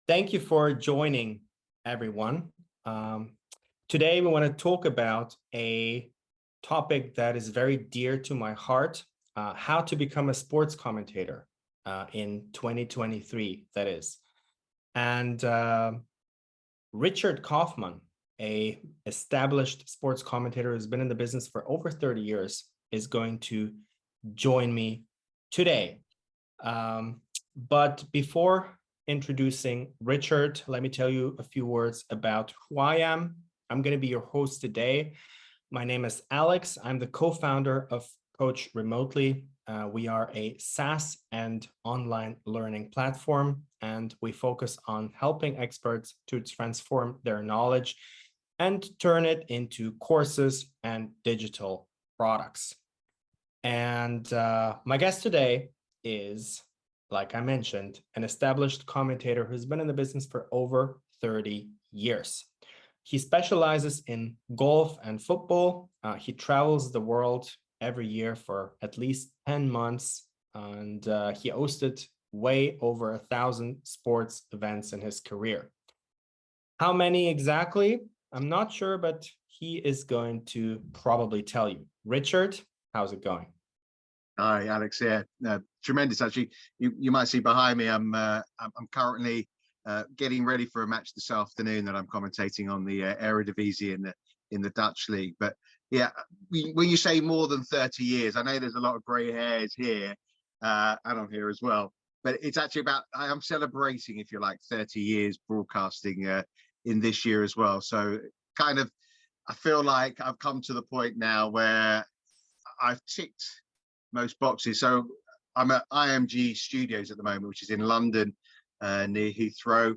Thank you for joining, everyone. Today, we want to talk about a topic that is very dear to my heart, how to become a sports commentator in 2023, that is. And Richard Kaufman, a established sports commentator who's been in the business for over 30 years, is going to join me today. But before introducing Richard, let me tell you a few words about who I am. I'm going to be your host today. My name is Alex. I'm the co-founder of Coach Remotely. We are a SaaS and online learning platform, and we focus on helping experts to transform their knowledge and turn it into courses and digital products. And my guest today is, like I mentioned, an established commentator who's been in the business for over 30 years. He specializes in golf and football. He travels the world every year for at least 10 months, and he hosted way over 1,000 sports events in his career. How many exactly? I'm not sure, but he is going to probably tell you. Richard, how's it going? Hi, Alex. Yeah, tremendous. Actually, you might see behind me. I'm currently getting ready for a match this afternoon that I'm commentating on the Eredivisie in the Dutch league. But yeah, when you say more than 30 years, I know there's a lot of grey hairs here, and I'm here as well. But it's actually about I am celebrating, if you like, 30 years broadcasting in this year as well. So kind of, I feel like I've come to the point now where I've ticked most boxes. So I'm at IMG Studios at the moment, which is in London, near Heathrow.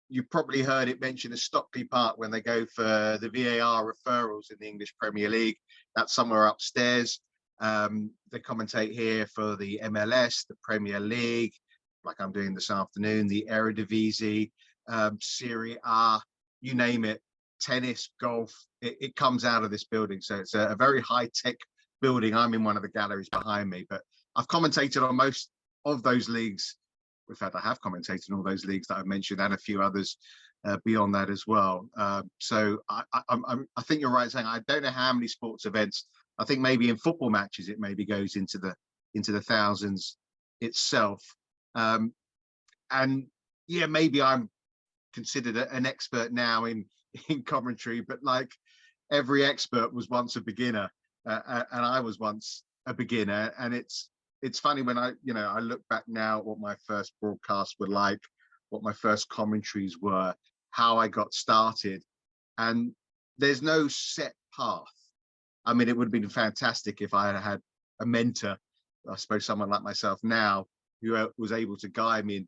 You probably heard it mentioned as Stockley Park when they go for the VAR referrals in the English Premier League. That's somewhere upstairs. They commentate here for the MLS, the Premier League, like I'm doing this afternoon, the Eredivisie, Serie A, you name it, tennis, golf. It comes out of this building. So it's a very high-tech building. I'm in one of the galleries behind me, but I've commentated on most of those leagues. In fact, I have commentated on all those leagues that I've mentioned and a few others beyond that as well. So I think you're right saying I don't know how many sports events. I think maybe in football matches it maybe goes into the thousands itself. And yeah, maybe I'm considered an expert now in commentary, but like every expert was once a beginner. And I was once a beginner, and it's funny when I look back now at what my first broadcasts were like, what my first commentaries were, how I got started, and there's no set path. I mean, it would have been fantastic if I had had a mentor, I suppose someone like myself now, who was able to guide me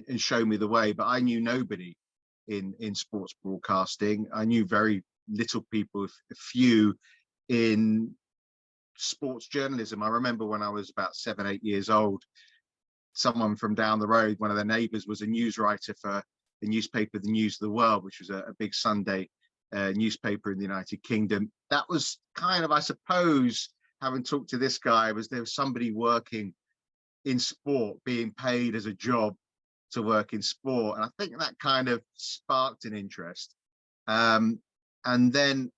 and show me the way, but I knew nobody in sports broadcasting. I knew very little people, a few in sports journalism. I remember when I was about 7, 8 years old, someone from down the road, one of their neighbors, was a news writer for the newspaper, The News of the World, which was a big Sunday newspaper in the United Kingdom. That was kind of, I suppose, having talked to this guy, there was somebody working in sport, being paid as a job to work in sport. And I think that kind of sparked an interest. And then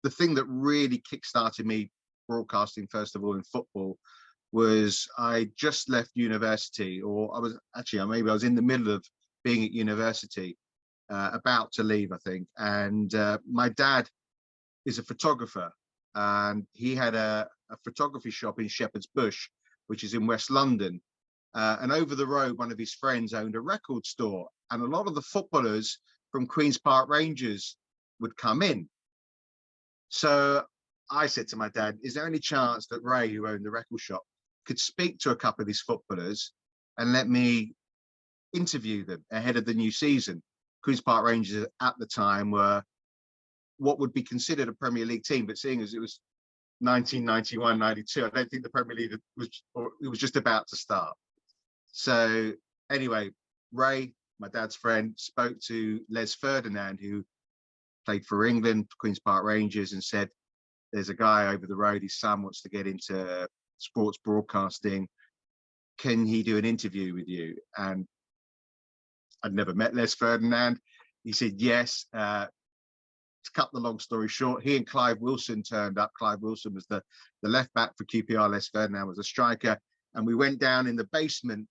the thing that really kickstarted me broadcasting, first of all, in football, was I just left university, or maybe I was in the middle of being at university, about to leave, I think. And my dad is a photographer, and he had a photography shop in Shepherd's Bush, which is in West London. And over the road, one of his friends owned a record store, and a lot of the footballers from Queen's Park Rangers would come in. So I said to my dad, is there any chance that Ray, who owned the record shop, could speak to a couple of these footballers and let me interview them ahead of the new season? Queen's Park Rangers at the time were what would be considered a Premier League team, but seeing as it was 1991, 92, I don't think the Premier League was just about to start. So anyway, Ray, my dad's friend, spoke to Les Ferdinand, who played for England, Queen's Park Rangers, and said, there's a guy over the road, his son wants to get into sports broadcasting. Can he do an interview with you? And I'd never met Les Ferdinand. He said yes. To cut the long story short, he and Clive Wilson turned up. Clive Wilson was the left back for QPR. Les Ferdinand was a striker. And we went down in the basement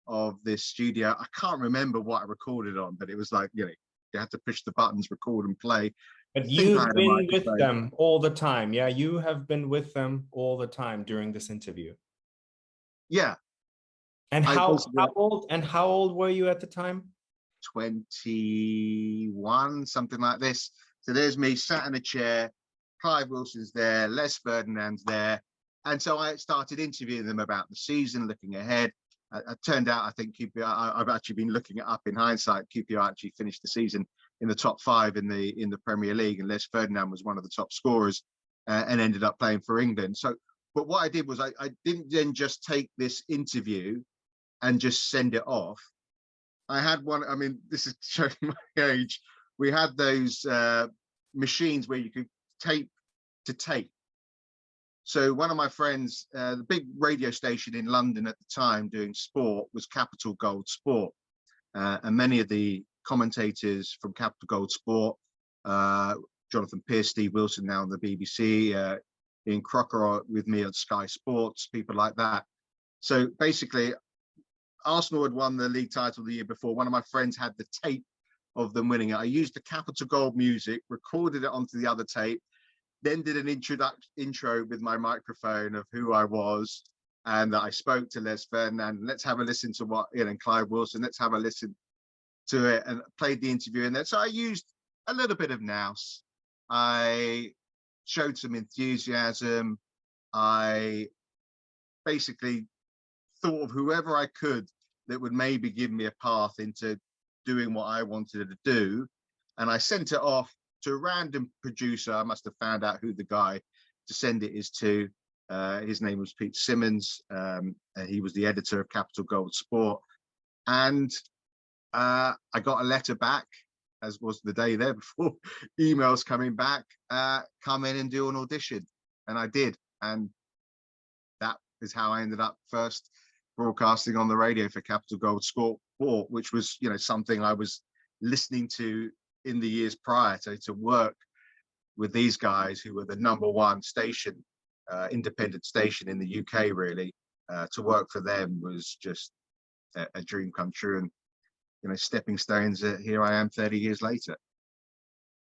of this studio. I can't remember what I recorded on, but it was like, you had to push the buttons, record and play. But I think I you've had a been with microphone. them all the time. Yeah, you have been with them all the time during this interview. Yeah. And how old were you at the time? 21, something like this. So there's me sat in a chair, Clive Wilson's there, Les Ferdinand's there. And so I started interviewing them about the season, looking ahead. It turned out, I think QPR, I've actually been looking it up in hindsight. QPR actually finished the season in the top 5 in the Premier League, and Les Ferdinand was one of the top scorers and ended up playing for England. So, but what I did was I didn't then just take this interview and just send it off. I had one, I mean, this is showing my age. We had those machines where you could tape to tape. So one of my friends, the big radio station in London at the time doing sport was Capital Gold Sport. And many of the commentators from Capital Gold Sport, Jonathan Pearce, Steve Wilson now on the BBC, Ian Crocker with me on Sky Sports, people like that. So basically, Arsenal had won the league title the year before. One of my friends had the tape of them winning it. I used the Capital Gold music, recorded it onto the other tape, then did an intro with my microphone of who I was, and that I spoke to Les Ferdinand. Let's have a listen to what, and Clive Wilson, let's have a listen to it, and played the interview in there. So I used a little bit of nous. I showed some enthusiasm. I basically thought of whoever I could that would maybe give me a path into doing what I wanted to do. And I sent it off to a random producer. I must have found out who the guy to send it is to. His name was Pete Simmons. He was the editor of Capital Gold Sport. And I got a letter back, as was the day there before, emails coming back, come in and do an audition. And I did. And that is how I ended up first broadcasting on the radio for Capital Gold Sport, which was, something I was listening to in the years prior to work with these guys who were the #1 station, independent station in the UK, really. To work for them was just a dream come true. And, stepping stones, here I am 30 years later.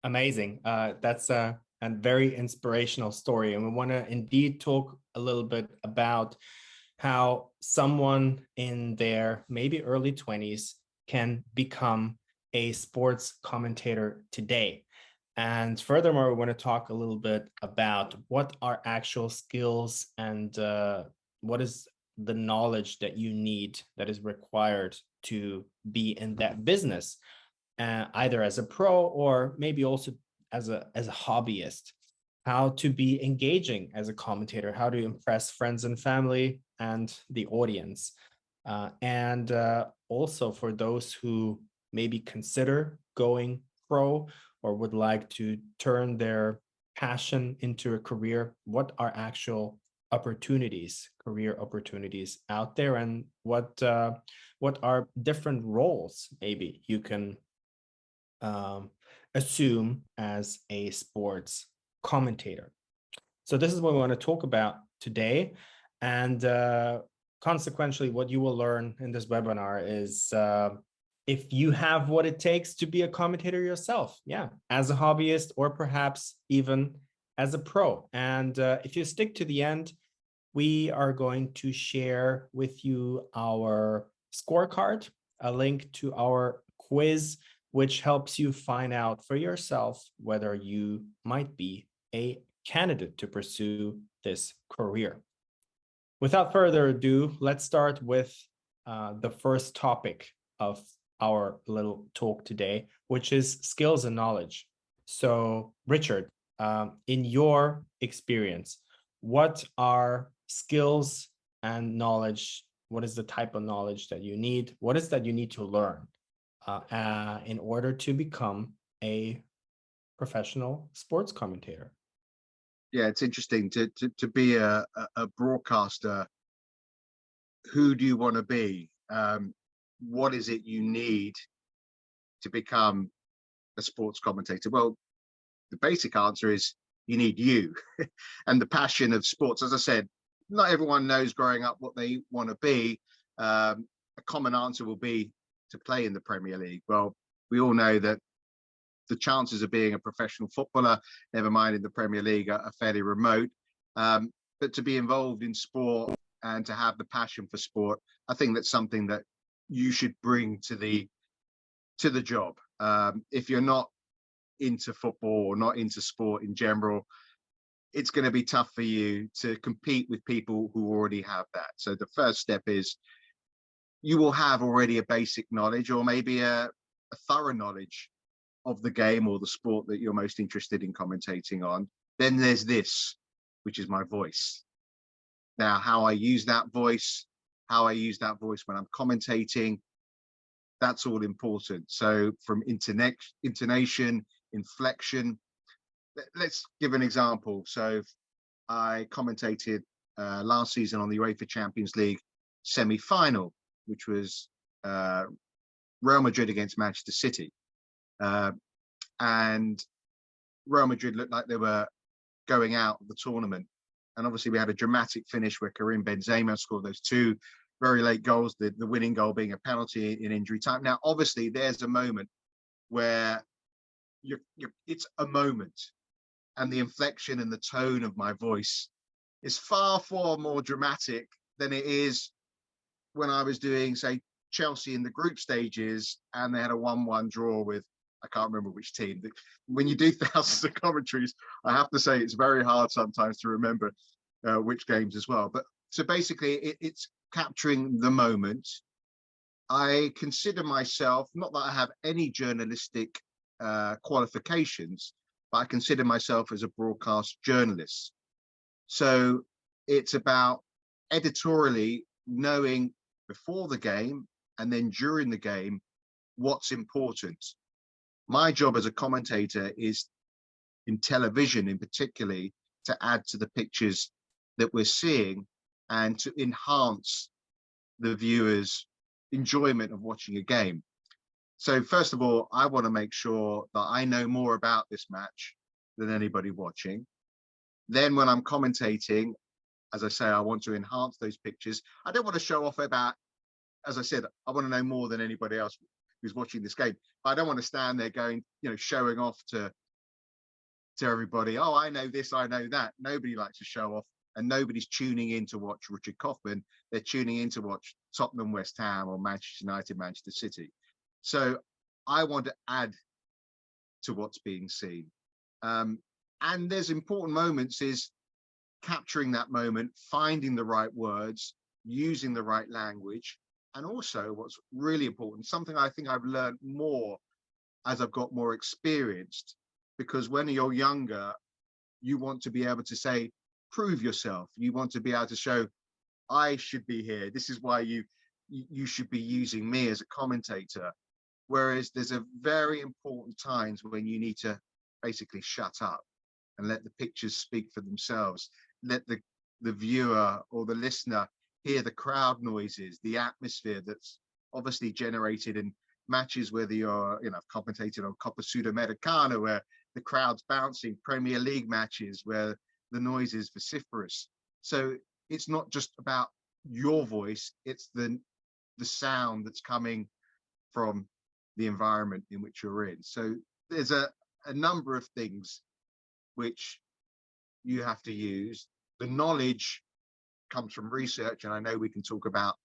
Amazing. That's a very inspirational story. And we want to indeed talk a little bit about how someone in their maybe early 20s can become a sports commentator today. And furthermore, we want to talk a little bit about what are actual skills and what is the knowledge that you need, that is required to be in that business, either as a pro or maybe also as a hobbyist. How to be engaging as a commentator, how to impress friends and family and the audience. And also for those who maybe consider going pro or would like to turn their passion into a career, what are actual opportunities, career opportunities out there, and what are different roles maybe you can assume as a sports commentator. So this is what we want to talk about today. And consequently, what you will learn in this webinar is if you have what it takes to be a commentator yourself, as a hobbyist or perhaps even as a pro. And if you stick to the end, we are going to share with you our scorecard, a link to our quiz, which helps you find out for yourself whether you might be a candidate to pursue this career. Without further ado, let's start with the first topic of our little talk today, which is skills and knowledge. So, Richard, in your experience, what are skills and knowledge? What is the type of knowledge that you need? What is that you need to learn in order to become a professional sports commentator? Yeah, it's interesting to be a broadcaster. Who do you want to be? What is it you need to become a sports commentator? Well, the basic answer is you need you and the passion of sports. As I said, not everyone knows growing up what they want to be. A common answer will be to play in the Premier League. Well, we all know that the chances of being a professional footballer, never mind in the Premier League, are fairly remote. But to be involved in sport and to have the passion for sport, I think that's something that you should bring to the job. If you're not into football or not into sport in general, it's going to be tough for you to compete with people who already have that. So the first step is you will have already a basic knowledge, or maybe a thorough knowledge of the game or the sport that you're most interested in commentating on. Then there's this, which is my voice. Now, how I use that voice when I'm commentating, that's all important. So from intonation, inflection. Let's give an example. So I commentated last season on the UEFA Champions League semi-final, which was Real Madrid against Manchester City. And Real Madrid looked like they were going out of the tournament. And obviously we had a dramatic finish where Karim Benzema scored those two very late goals, the winning goal being a penalty in injury time. Now, obviously there's a moment where it's a moment, and the inflection and the tone of my voice is far more dramatic than it is when I was doing, say, Chelsea in the group stages and they had a 1-1 draw with, I can't remember which team. When you do thousands of commentaries, I have to say it's very hard sometimes to remember which games as well. But so basically it's capturing the moment. I consider myself, not that I have any journalistic qualifications, but I consider myself as a broadcast journalist. So it's about editorially knowing before the game and then during the game what's important. My job as a commentator is, in television in particularly, to add to the pictures that we're seeing and to enhance the viewer's enjoyment of watching a game. So first of all, I want to make sure that I know more about this match than anybody watching. Then when I'm commentating, as I say, I want to enhance those pictures. I don't want to show off about, as I said, I want to know more than anybody else who's watching this game. I don't want to stand there going, showing off to everybody. Oh, I know this, I know that. Nobody likes to show off, and nobody's tuning in to watch Richard Kaufman. They're tuning in to watch Tottenham, West Ham, or Manchester United, Manchester City. So I want to add to what's being seen. And there's important moments, is capturing that moment, finding the right words, using the right language. And also what's really important, something I think I've learned more as I've got more experienced, because when you're younger, you want to be able to say, prove yourself. You want to be able to show, I should be here. This is why you should be using me as a commentator. Whereas there's a very important times when you need to basically shut up and let the pictures speak for themselves. Let the viewer or the listener hear the crowd noises, the atmosphere that's obviously generated in matches, whether you're, commentated on Copa Sudamericana, where the crowd's bouncing, Premier League matches where the noise is vociferous. So it's not just about your voice, it's the sound that's coming from the environment in which you're in. So there's a number of things which you have to use. The knowledge comes from research, and I know we can talk about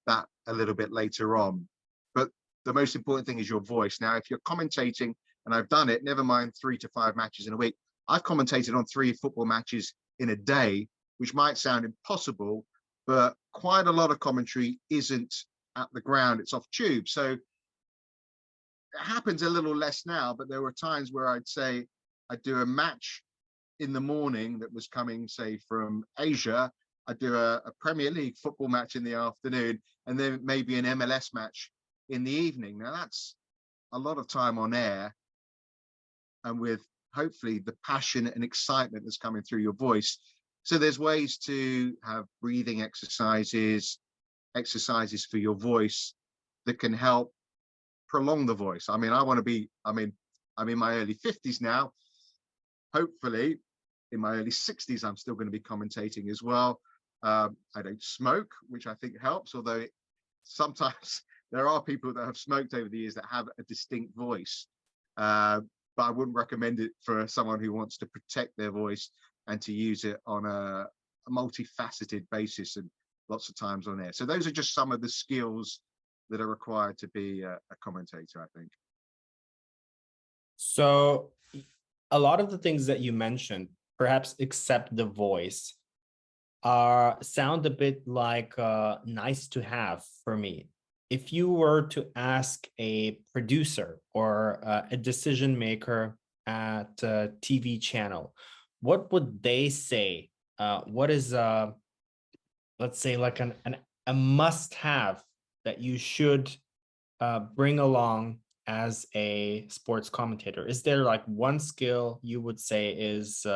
that a little bit later on. But the most important thing is your voice. Now, if you're commentating, and I've done it, never mind 3 to 5 matches in a week, I've commentated on 3 football matches in a day, which might sound impossible, but quite a lot of commentary isn't at the ground, it's off tube. So it happens a little less now, but there were times where I'd say I'd do a match in the morning that was coming, say, from Asia. I'd do a Premier League football match in the afternoon, and then maybe an MLS match in the evening. Now that's a lot of time on air, and with hopefully the passion and excitement that's coming through your voice. So there's ways to have breathing exercises for your voice that can help prolong the voice. I mean, I want to be, I'm in my early 50s now. Hopefully in my early 60s, I'm still going to be commentating as well. I don't smoke, which I think helps, although sometimes there are people that have smoked over the years that have a distinct voice. But I wouldn't recommend it for someone who wants to protect their voice and to use it on a multifaceted basis and lots of times on air. So those are just some of the skills that are required to be a commentator, I think. So a lot of the things that you mentioned, perhaps except the voice, sound a bit like nice to have for me. If you were to ask a producer or a decision maker at a TV channel, what would they say? What is, let's say, like a must-have that you should bring along as a sports commentator? Is there like one skill you would say is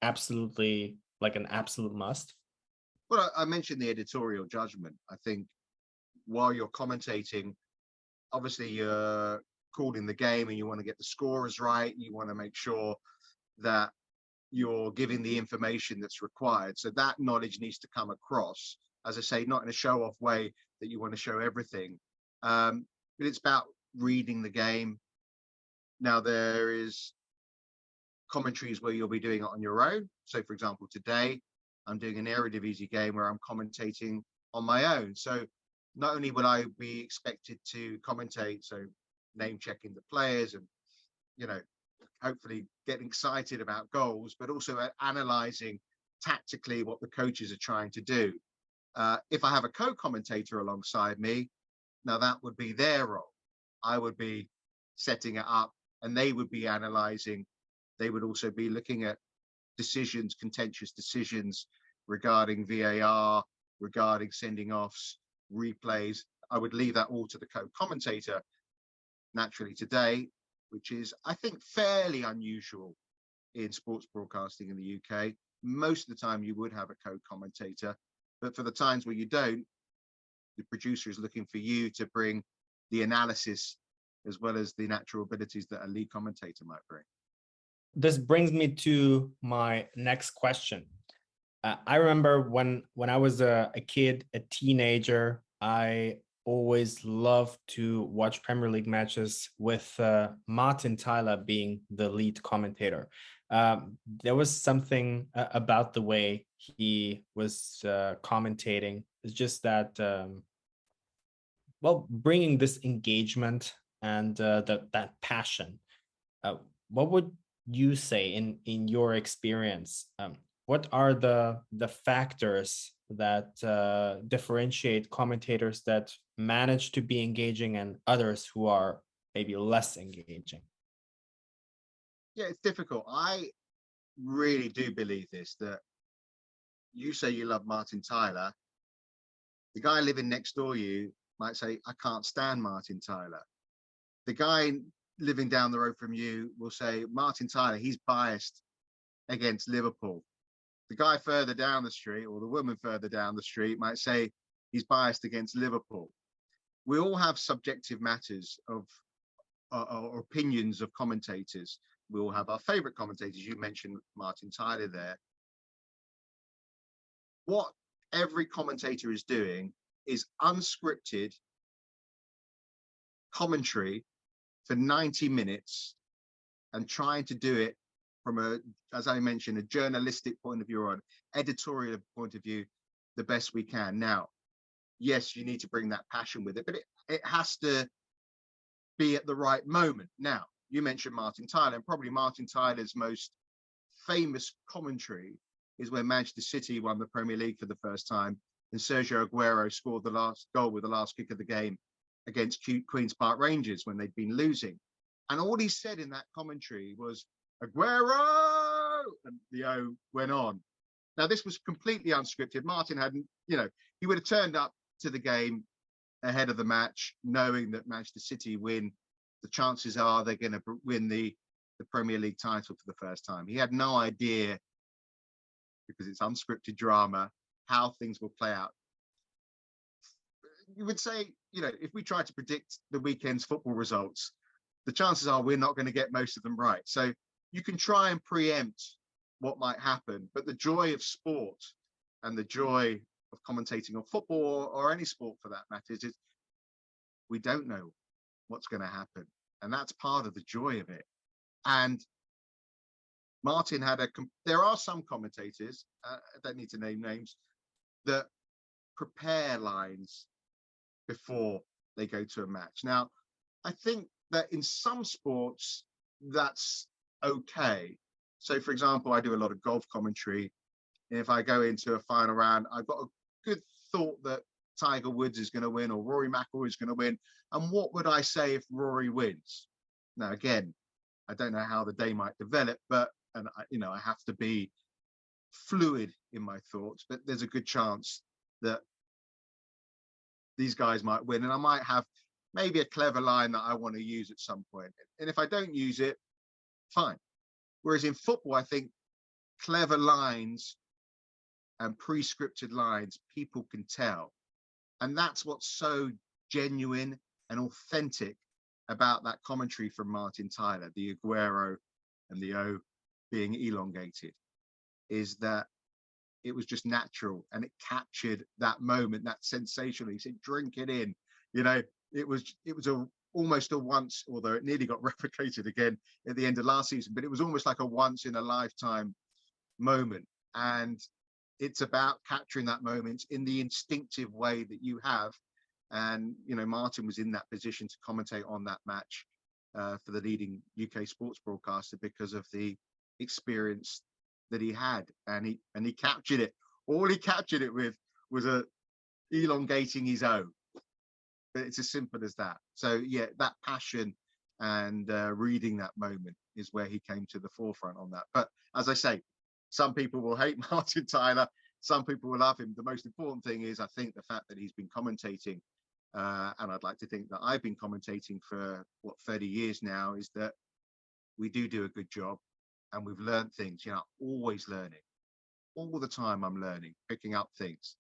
absolutely like an absolute must? Well, I mentioned the editorial judgment. I think while you're commentating, obviously you're calling the game and you want to get the scorers right. You want to make sure that you're giving the information that's required. So that knowledge needs to come across, as I say, not in a show-off way that you want to show everything. But it's about reading the game. Now, there is commentaries where you'll be doing it on your own. So, for example, today, I'm doing an Eredivisie game where I'm commentating on my own. So not only will I be expected to commentate, so name checking the players and, you know, hopefully getting excited about goals, but also analyzing tactically what the coaches are trying to do. If I have a co-commentator alongside me, now that would be their role. I would be setting it up and they would be analyzing. They would also be looking at decisions, contentious decisions regarding VAR, regarding sending offs, replays. I would leave that all to the co-commentator naturally today, which is, I think, fairly unusual in sports broadcasting in the UK. Most of the time you would have a co-commentator, but for the times where you don't, the producer is looking for you to bring the analysis as well as the natural abilities that a lead commentator might bring. This brings me to my next question. I remember when I was a kid, a teenager, I always loved to watch Premier League matches with Martin Tyler being the lead commentator. There was something about the way he was commentating. It's just that, well, bringing this engagement and that passion. What would you say in your experience? What are the factors that differentiate commentators that manage to be engaging and others who are maybe less engaging? Yeah, it's difficult. I really do believe this, that you say you love Martin Tyler. The guy living next door you might say, I can't stand Martin Tyler. The guy living down the road from you will say, Martin Tyler, he's biased against Liverpool. The guy further down the street or the woman further down the street might say he's biased against Liverpool. We all have subjective matters of or opinions of commentators. We all have our favorite commentators. You mentioned Martin Tyler there. What every commentator is doing is unscripted commentary for 90 minutes and trying to do it from a, as I mentioned, a journalistic point of view or an editorial point of view the best we can. Now, yes, you need to bring that passion with it, but it has to be at the right moment. Now, you mentioned Martin Tyler, and probably Martin Tyler's most famous commentary is when Manchester City won the Premier League for the first time and Sergio Aguero scored the last goal with the last kick of the game against Queen's Park Rangers when they'd been losing. And all he said in that commentary was, Aguero! And the O went on. Now, this was completely unscripted. Martin hadn't, he would have turned up to the game ahead of the match, knowing that Manchester City win. The chances are they're going to win the Premier League title for the first time. He had no idea, because it's unscripted drama, how things will play out. you would say, if we try to predict the weekend's football results, the chances are we're not going to get most of them right. So you can try and preempt what might happen, but the joy of sport and the joy of commentating on football or any sport for that matter is we don't know what's going to happen. And that's part of the joy of it. And Martin there are some commentators, I don't need to name names, that prepare lines before they go to a match. Now, I think that in some sports, that's okay. So, for example, I do a lot of golf commentary. And if I go into a final round, I've got a good thought that Tiger Woods is going to win or Rory McIlroy is going to win. And what would I say if Rory wins? Now, again, I don't know how the day might develop, I have to be fluid in my thoughts, but there's a good chance that these guys might win. And I might have maybe a clever line that I want to use at some point. And if I don't use it, fine. Whereas in football, I think clever lines and pre-scripted lines, people can tell. And that's what's so genuine and authentic about that commentary from Martin Tyler, the Aguero and the O being elongated, is that it was just natural and it captured that moment, that sensation. He said, drink it in. It was almost a once, although it nearly got replicated again at the end of last season, but it was almost like a once in a lifetime moment. And it's about capturing that moment in the instinctive way that you have. And, Martin was in that position to commentate on that match for the leading UK sports broadcaster because of the experience that he had. And he captured it. All he captured it with was elongating his O. But it's as simple as that. So, yeah, that passion and reading that moment is where he came to the forefront on that. But as I say, some people will hate Martin Tyler. Some people will love him. The most important thing is, I think, the fact that he's been commentating, and I'd like to think that I've been commentating for, 30 years now, is that we do a good job and we've learned things, always learning. All the time I'm learning, picking up things.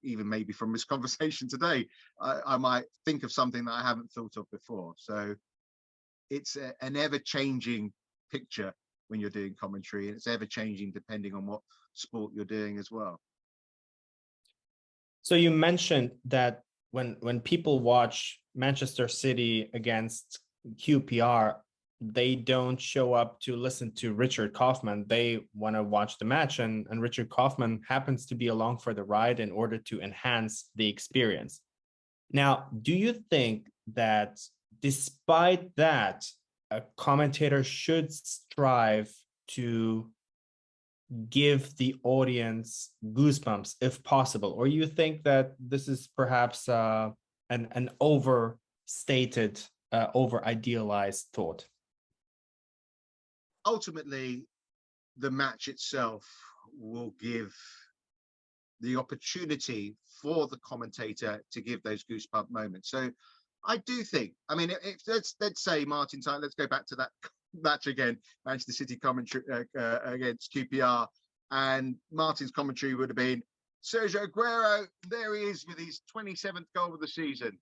Even maybe from this conversation today, I might think of something that I haven't thought of before. So it's an ever-changing picture when you're doing commentary, and it's ever-changing depending on what sport you're doing as well. So you mentioned that when people watch Manchester City against QPR, they don't show up to listen to Richard Kaufman. They want to watch the match, and Richard Kaufman happens to be along for the ride in order to enhance the experience. Now, do you think that despite that, a commentator should strive to give the audience goosebumps if possible? Or you think that this is perhaps an overstated, over-idealized thought? Ultimately, the match itself will give the opportunity for the commentator to give those goosebump moments. So I do think, let's say Martin Tyler, let's go back to that match again, Manchester City commentary against QPR, and Martin's commentary would have been, Sergio Aguero, there he is with his 27th goal of the season,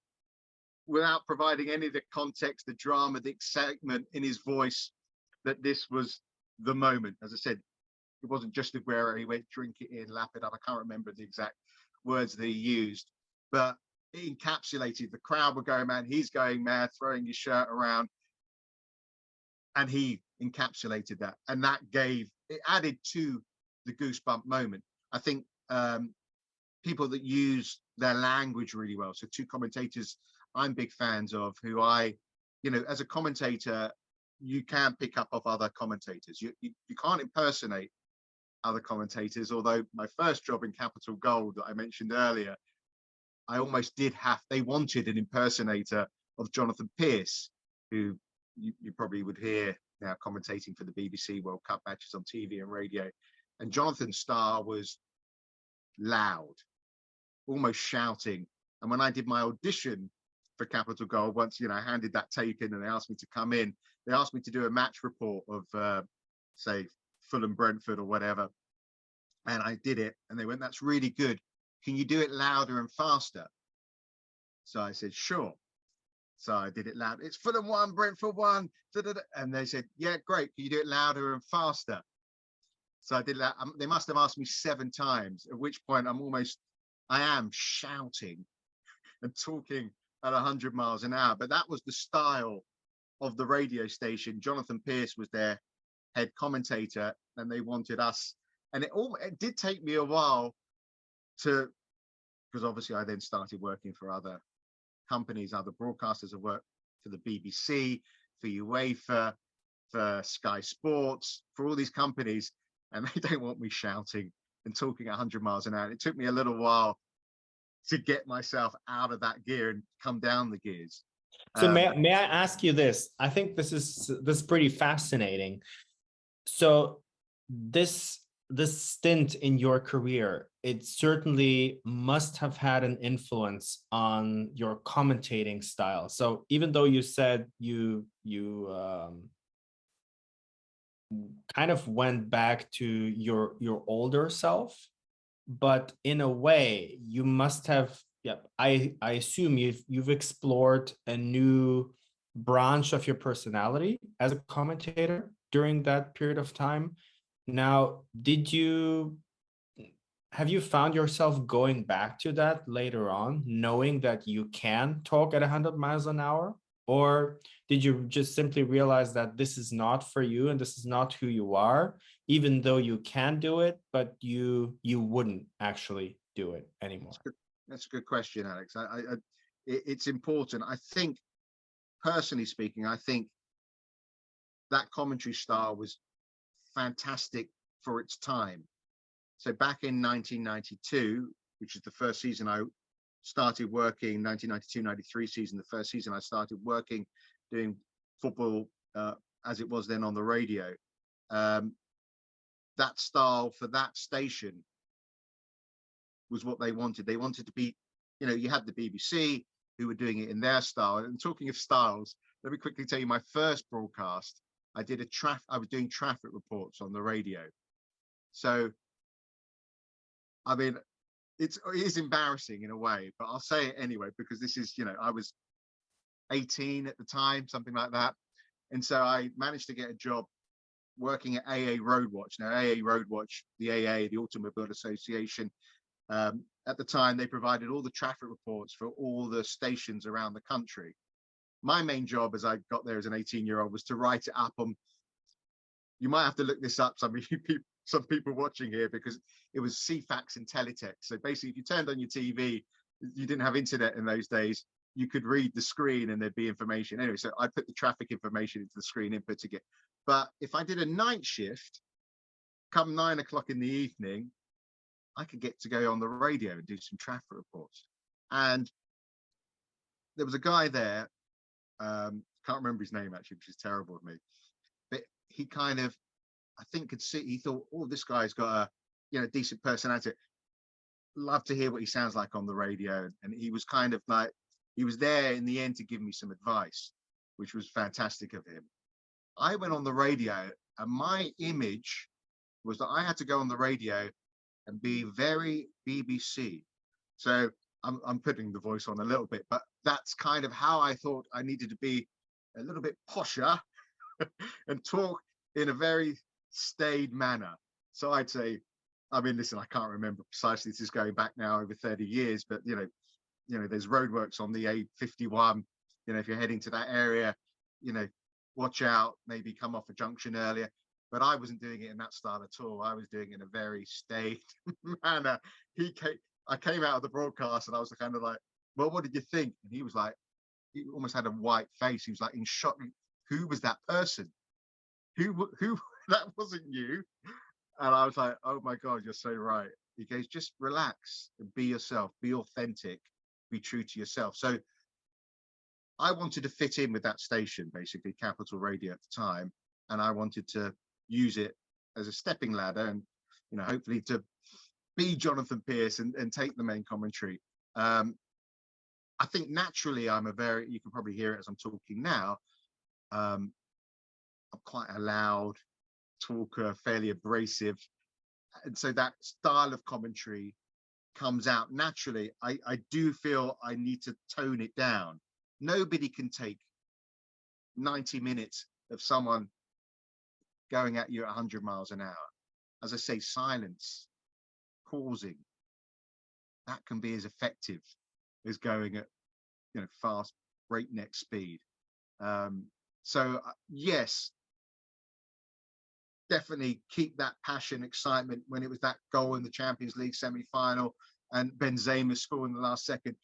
without providing any of the context, the drama, the excitement in his voice, that this was the moment. As I said, it wasn't just Aguero. He went, drink it in, lap it up. I can't remember the exact words that he used, but it encapsulated. The crowd were going mad. He's going mad, throwing his shirt around. And he encapsulated that. And that added to the goosebump moment. I think people that use their language really well. So two commentators I'm big fans of, who as a commentator, you can pick up of other commentators. You can't impersonate other commentators, although my first job in Capital Gold that I mentioned earlier, I almost they wanted an impersonator of Jonathan Pearce, who you probably would hear now commentating for the BBC World Cup matches on TV and radio. And Jonathan's style was loud, almost shouting. And when I did my audition for Capital Gold, once, I handed that tape in and they asked me to come in, they asked me to do a match report of, say, Fulham Brentford or whatever. And I did it and they went, that's really good. Can you do it louder and faster? So I said, sure. So I did it loud. It's Fulham 1, Brentford 1. And they said, yeah, great. Can you do it louder and faster? So I did that. They must have asked me 7 times, at which point I am shouting and talking at 100 miles an hour. But that was the style of the radio station. Jonathan Pearce was their head commentator, and they wanted us. And it did take me a while because obviously I then started working for other companies, other broadcasters. I worked for the BBC, for UEFA, for Sky Sports, for all these companies, and they don't want me shouting and talking at 100 miles an hour. It took me a little while to get myself out of that gear and come down the gears. So may I ask you this? I think this is pretty fascinating. So this stint in your career, it certainly must have had an influence on your commentating style. So even though you said you kind of went back to your older self, but in a way you must have, yeah, I assume you've explored a new branch of your personality as a commentator during that period of time. Now, have you found yourself going back to that later on, knowing that you can talk at 100 miles an hour? Or did you just simply realize that this is not for you and this is not who you are, even though you can do it, but you wouldn't actually do it anymore? That's a good question, Alex. It's important. I think, personally speaking, I think that commentary style was fantastic for its time. So back in 1992, which is the first season I started working, 1992-93 season, the first season I started working doing football as it was then on the radio. That style for that station was what they wanted. They wanted to be, you had the BBC who were doing it in their style. And talking of styles, let me quickly tell you my first broadcast. I was doing traffic reports on the radio. So, I mean, it is embarrassing in a way, but I'll say it anyway, because this is, I was 18 at the time, something like that. And so I managed to get a job working at AA Roadwatch. Now, AA Roadwatch, the AA, the Automobile Association, at the time, they provided all the traffic reports for all the stations around the country. My main job as I got there as an 18-year-old was to write it up on, you might have to look this up, some people watching here, because it was CFAX and Teletext. So basically, if you turned on your TV, you didn't have internet in those days, you could read the screen and there'd be information. Anyway, so I put the traffic information into the screen input to get. But if I did a night shift, come 9 o'clock in the evening, I could get to go on the radio and do some traffic reports. And there was a guy there, can't remember his name actually, which is terrible of me, but he kind of, I think he thought, oh, this guy's got a decent personality. Love to hear what he sounds like on the radio. And he was kind of like, he was there in the end to give me some advice, which was fantastic of him. I went on the radio and my image was that I had to go on the radio and be very BBC. So I'm putting the voice on a little bit, but that's kind of how I thought I needed to be, a little bit posher and talk in a very staid manner. So I'd say, I mean, listen, I can't remember precisely. This is going back now over 30 years, but there's roadworks on the A51. If you're heading to that area, watch out, maybe come off a junction earlier. But I wasn't doing it in that style at all. I was doing it in a very staid manner. I came out of the broadcast and I was kind of like, well, what did you think? And he was like, he almost had a white face. He was like in shock. Who was that person? Who that wasn't you. And I was like, oh my God, you're so right. He goes, just relax and be yourself, be authentic, be true to yourself. So I wanted to fit in with that station, basically Capital Radio at the time. And I wanted to use it as a stepping ladder and, hopefully to be Jonathan Pearce and take the main commentary. I think naturally you can probably hear it as I'm talking now. I'm quite a loud talker, fairly abrasive. And so that style of commentary comes out naturally, I do feel I need to tone it down. Nobody can take 90 minutes of someone going at you at 100 miles an hour. As I say, silence, pausing, that can be as effective as going at, fast breakneck speed. So yes, definitely keep that passion, excitement. When it was that goal in the Champions League semi-final and Benzema scoring the last second,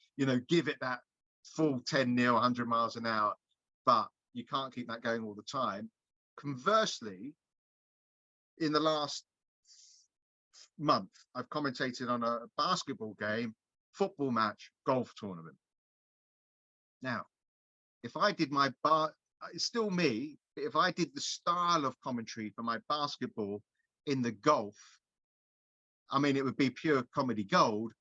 give it that full 10-0, 100 miles an hour. But you can't keep that going all the time. Conversely, in the last month, I've commentated on a basketball game, football match, golf tournament. Now, if I did it's still me, but if I did the style of commentary for my basketball in the golf, I mean, it would be pure comedy gold,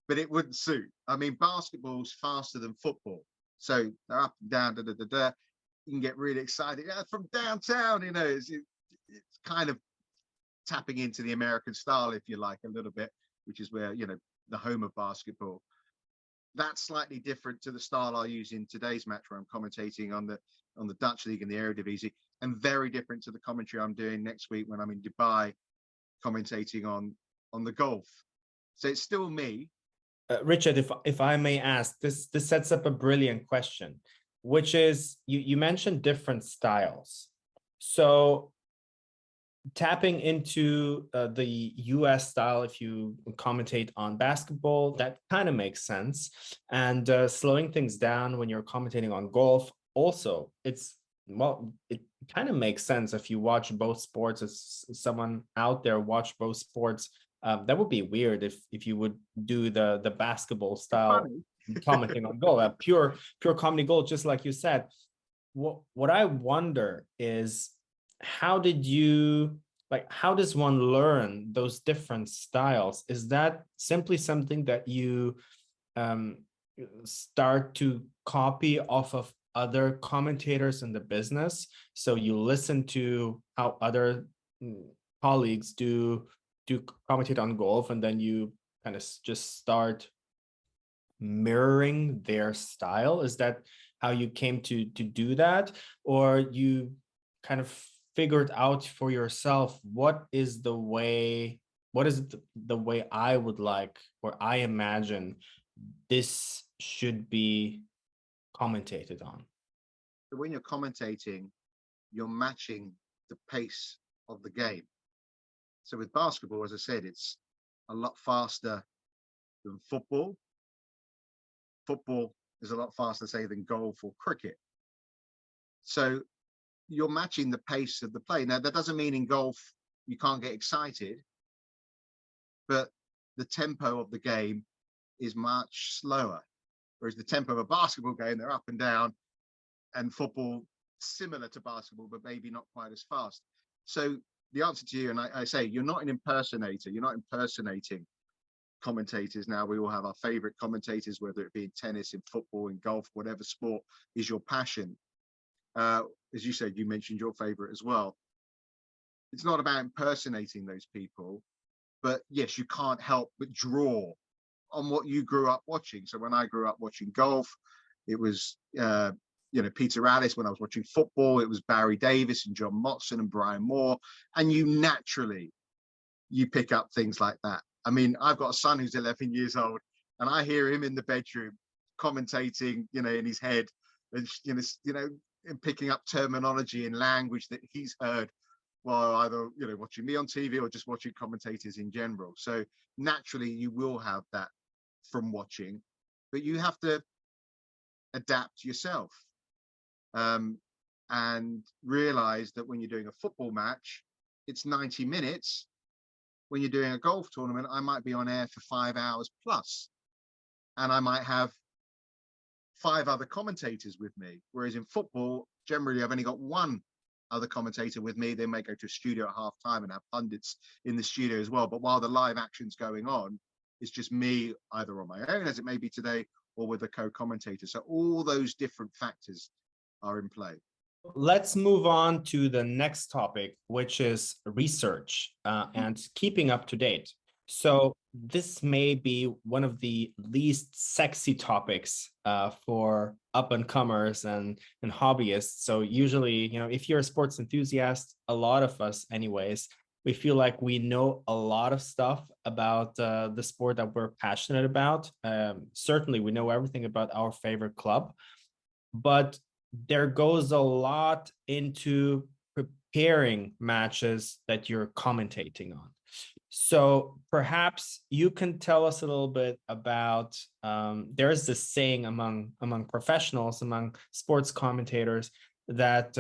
but it wouldn't suit. I mean, basketball's faster than football. So they're up and down, da, da, da, da. You can get really excited. Yeah, from downtown, it's kind of tapping into the American style, if you like, a little bit, which is where, the home of basketball. That's slightly different to the style I use in today's match, where I'm commentating on the Dutch league and the Eredivisie, and very different to the commentary I'm doing next week when I'm in Dubai commentating on the golf. So it's still me. Richard, if I may ask, this sets up a brilliant question, which is you mentioned different styles. So tapping into the US style, if you commentate on basketball, that kind of makes sense. And slowing things down when you're commentating on golf, also, it kind of makes sense if you watch both sports. As someone out there watch both sports, that would be weird if you would do the basketball style commenting on golf, pure comedy gold, just like you said. What I wonder is, how does one learn those different styles? Is that simply something that you start to copy off of other commentators in the business? So you listen to how other colleagues do commentate on golf, and then you kind of just start mirroring their style? Is that how you came to do that, or you kind of figured out for yourself what is the way I would like, or I imagine this should be commentated on? When you're commentating, you're matching the pace of the game. So with basketball, as I said, it's a lot faster than football. Football is a lot faster, say, than golf or cricket. So you're matching the pace of the play. Now, that doesn't mean in golf you can't get excited, but the tempo of the game is much slower. Whereas the tempo of a basketball game, they're up and down, and football, similar to basketball, but maybe not quite as fast. So the answer to you, and I say, you're not an impersonator. You're not impersonating commentators. Now, we all have our favorite commentators, whether it be in tennis, in football, in golf, whatever sport is your passion. As you said, you mentioned your favorite as well. It's not about impersonating those people, but yes, you can't help but draw on what you grew up watching. So when I grew up watching golf, it was Peter Allis. When I was watching football, it was Barry Davis and John Motson and Brian Moore. And you pick up things like that. I mean, I've got a son who's 11 years old, and I hear him in the bedroom commentating, in his head, and and picking up terminology and language that he's heard while either watching me on TV or just watching commentators in general. So naturally, you will have that from watching, but you have to adapt yourself and realize that when you're doing a football match, it's 90 minutes. When you're doing a golf tournament, I might be on air for 5 hours plus, and I might have 5 other commentators with me. Whereas in football, generally, I've only got one other commentator with me. They may go to a studio at half time and have pundits in the studio as well. But while the live action's going on, it's just me either on my own, as it may be today, or with a co-commentator. So all those different factors are in play. Let's move on to the next topic, which is research and keeping up to date. So this may be one of the least sexy topics for up and comers and hobbyists. So usually, if you're a sports enthusiast, a lot of us, anyways, we feel like we know a lot of stuff about the sport that we're passionate about. Certainly, we know everything about our favorite club, but there goes a lot into preparing matches that you're commentating on. So perhaps you can tell us a little bit about there's this saying among professionals, among sports commentators, that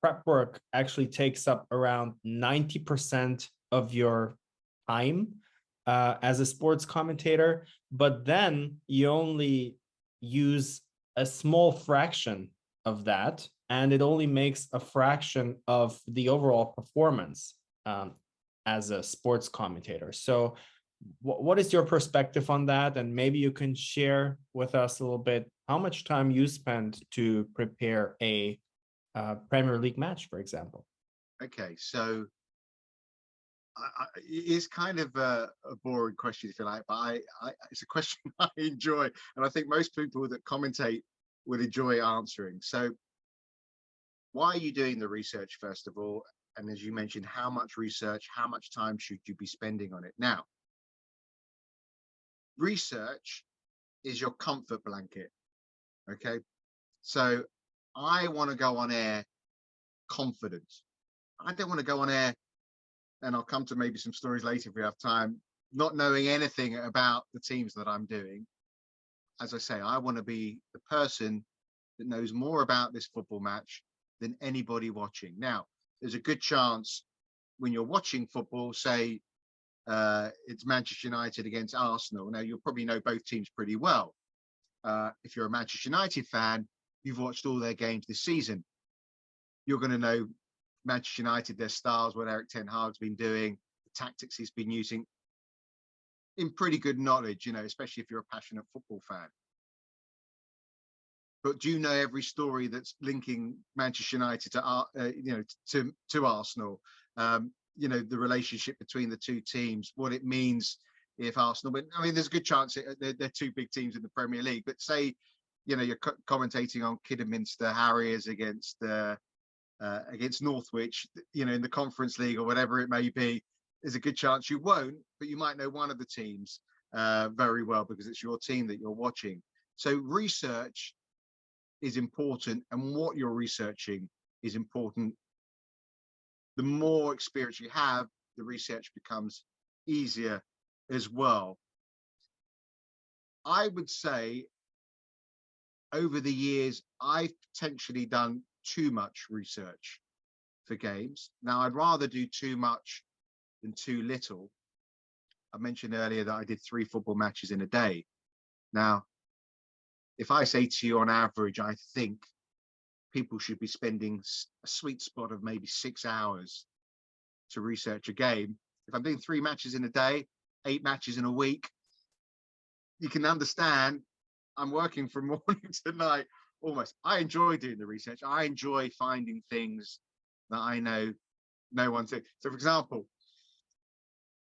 prep work actually takes up around 90% of your time as a sports commentator, but then you only use a small fraction of that, and it only makes a fraction of the overall performance as a sports commentator. So what is your perspective on that? And maybe you can share with us a little bit how much time you spend to prepare a Premier League match, for example. Okay, so it's kind of a boring question, if you like, but it's a question I enjoy, and I think most people that commentate would enjoy answering. So why are you doing the research, first of all? And as you mentioned, how much research, how much time should you be spending on it? Now, research is your comfort blanket. Okay. So I want to go on air confident. I don't want to go on air, and I'll come to maybe some stories later if we have time, not knowing anything about the teams that I'm doing. As I say, I want to be the person that knows more about this football match than anybody watching. Now, there's a good chance when you're watching football, say it's Manchester United against Arsenal. Now, you'll probably know both teams pretty well. If you're a Manchester United fan, you've watched all their games this season. You're going to know Manchester United, their stars, what Eric Ten Hag's been doing, the tactics he's been using, in pretty good knowledge, especially if you're a passionate football fan. But do you know every story that's linking Manchester United to Arsenal? The relationship between the two teams, what it means if Arsenal win. I mean, there's a good chance they're two big teams in the Premier League. But say, you're commentating on Kidderminster Harriers against Northwich, in the Conference League or whatever it may be. There's a good chance you won't, but you might know one of the teams very well because it's your team that you're watching. So research is important, and what you're researching is important. The more experience you have, the research becomes easier as well. I would say over the years, I've potentially done too much research for games. Now, I'd rather do too much than too little. I mentioned earlier that I did 3 football matches in a day. Now, if I say to you on average, I think people should be spending a sweet spot of maybe 6 hours to research a game. If I'm doing 3 matches in a day, 8 matches in a week, you can understand I'm working from morning to night almost. I enjoy doing the research. I enjoy finding things that I know no one's doing. So, for example,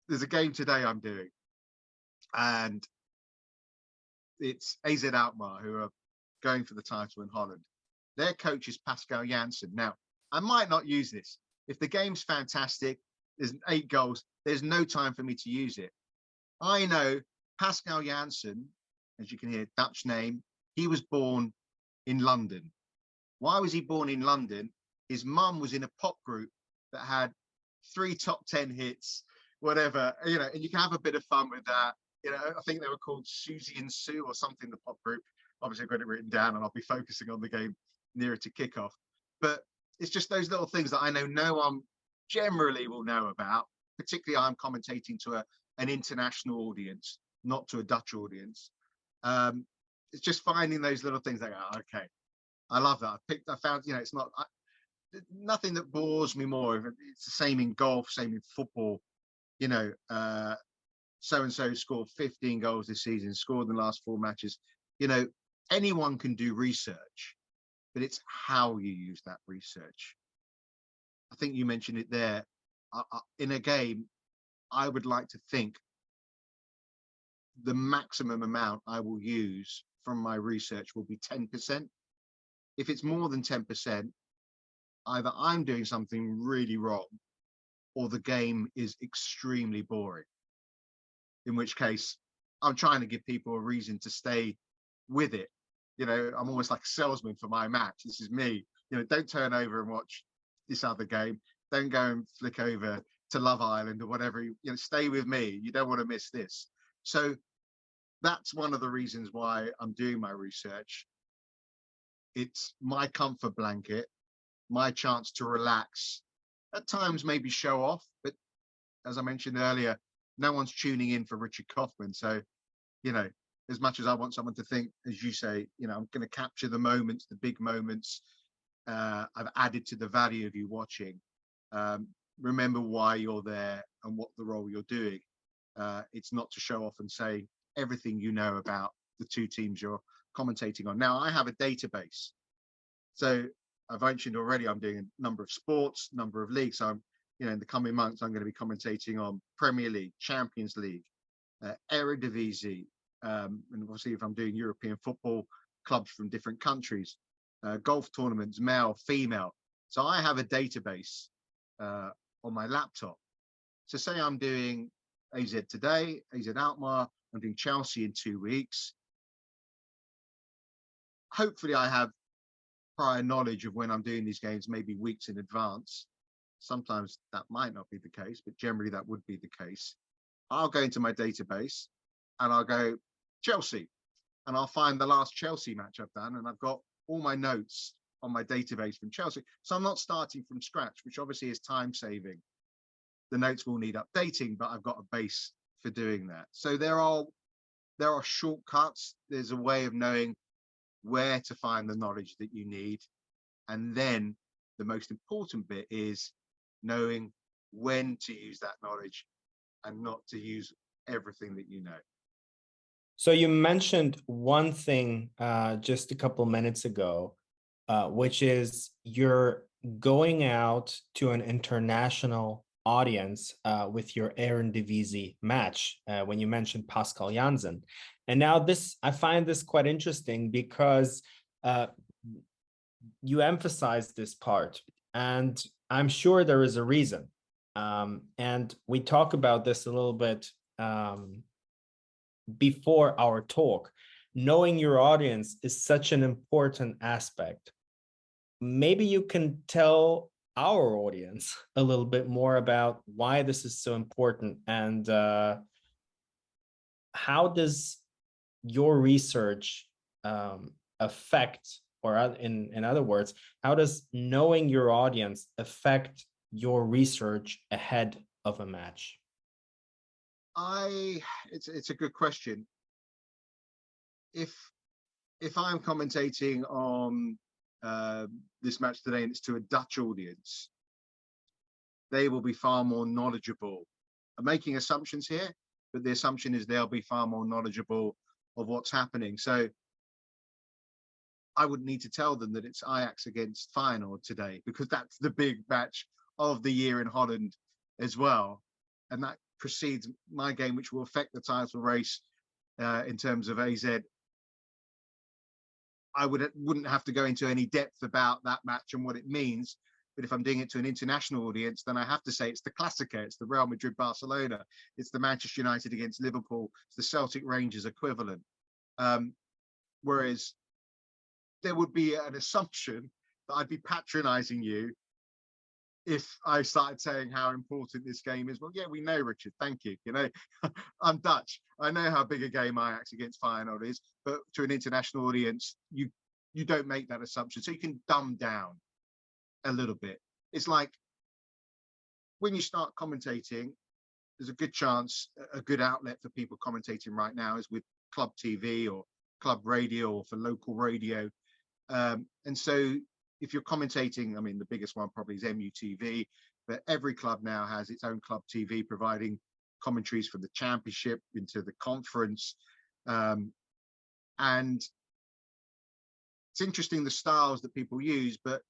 there's a game today I'm doing, and it's AZ Alkmaar who are going for the title in Holland. Their coach is Pascal Janssen. Now, I might not use this. If the game's fantastic, there's 8 goals, there's no time for me to use it. I know Pascal Janssen, as you can hear, Dutch name, he was born in London. Why was he born in London? His mum was in a pop group that had 3 top 10 hits, whatever, and you can have a bit of fun with that. I think they were called Susie and Sue or something, the pop group. Obviously, I've got it written down and I'll be focusing on the game nearer to kickoff. But it's just those little things that I know no one generally will know about, particularly I'm commentating to an international audience, not to a Dutch audience. It's just finding those little things like, oh, okay, I love that. I found, it's not nothing that bores me more. It's the same in golf, same in football. So-and-so scored 15 goals this season, scored in the last 4 matches. Anyone can do research, but it's how you use that research. I think you mentioned it there. In a game, I would like to think the maximum amount I will use from my research will be 10%. If it's more than 10%, either I'm doing something really wrong or the game is extremely boring, in which case I'm trying to give people a reason to stay with it. You know, I'm almost like a salesman for my match. This is me. You know, don't turn over and watch this other game. Don't go and flick over to Love Island or whatever. You know, stay with me. You don't want to miss this. So that's one of the reasons why I'm doing my research. It's my comfort blanket, my chance to relax, at times maybe show off, but as I mentioned earlier, no one's tuning in for Richard Kaufman. So, you know, as much as I want someone to think, as you say, you know, I'm going to capture the moments, the big moments. I've added to the value of you watching. Remember why you're there and what the role you're doing. It's not to show off and say everything you know about the two teams you're commentating on. Now, I have a database. So I've mentioned already, I'm doing a number of sports, number of leagues. So I'm, you know, in the coming months, I'm going to be commentating on Premier League, Champions League, Eredivisie, and obviously if I'm doing European football, clubs from different countries, golf tournaments, male, female. So I have a database on my laptop. So say I'm doing AZ today, AZ Alkmaar, I'm doing Chelsea in 2 weeks. Hopefully I have prior knowledge of when I'm doing these games, maybe weeks in advance. Sometimes that might not be the case, but generally that would be the case. I'll go into my database and I'll go Chelsea, and I'll find the last Chelsea match I've done, and I've got all my notes on my database from Chelsea. So I'm not starting from scratch, which obviously is time saving. The notes will need updating, but I've got a base for doing that. So there are shortcuts. There's a way of knowing where to find the knowledge that you need. And then the most important bit is knowing when to use that knowledge and not to use everything that you know. So you mentioned one thing just a couple minutes ago, which is you're going out to an international audience with your Eredivisie match when you mentioned Pascal Jansen. And now this, I find this quite interesting because you emphasize this part, and I'm sure there is a reason. And we talk about this a little bit before our talk. Knowing your audience is such an important aspect. Maybe you can tell our audience a little bit more about why this is so important, and how does your research affect, or in other words, how does knowing your audience affect your research ahead of a match? It's a good question. If I'm commentating on this match today and it's to a Dutch audience, they will be far more knowledgeable. I'm making assumptions here, but the assumption is they'll be far more knowledgeable of what's happening. So I wouldn't need to tell them that it's Ajax against Feyenoord today, because that's the big match of the year in Holland as well. And that precedes my game, which will affect the title race in terms of AZ. I wouldn't have to go into any depth about that match and what it means. But if I'm doing it to an international audience, then I have to say it's the Classico, it's the Real Madrid Barcelona, it's the Manchester United against Liverpool, it's the Celtic Rangers equivalent. Whereas there would be an assumption that I'd be patronizing you if I started saying how important this game is. Well, yeah, we know, Richard, thank you. You know, I'm Dutch. I know how big a game Ajax against Feyenoord is, but to an international audience, you don't make that assumption. So you can dumb down a little bit. It's like when you start commentating, there's a good chance, a good outlet for people commentating right now is with club TV or club radio or for local radio. And so if you're commentating, I mean, the biggest one probably is MUTV, but every club now has its own club TV providing commentaries from the championship into the conference. And it's interesting the styles that people use, but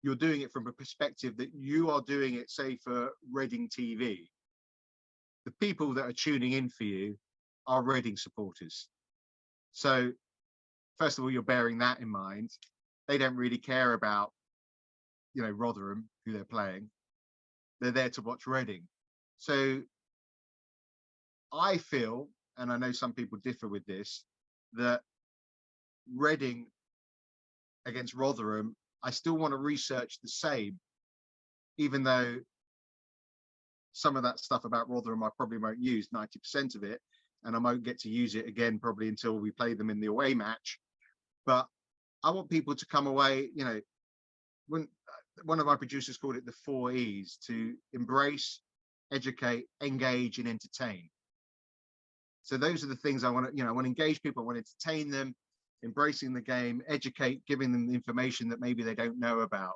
you're doing it from a perspective that you are doing it, say, for Reading TV. The people that are tuning in for you are Reading supporters. So first of all, you're bearing that in mind. They don't really care about, Rotherham, who they're playing. They're there to watch Reading. So I feel, and I know some people differ with this, that Reading against Rotherham, I still want to research the same, even though some of that stuff about Rotherham I probably won't use 90% of it, and I won't get to use it again probably until we play them in the away match. But I want people to come away, when one of our producers called it the 4 E's: to embrace, educate, engage, and entertain. So those are the things I want to, I want to engage people, I want to entertain them, embracing the game, educate, giving them the information that maybe they don't know about.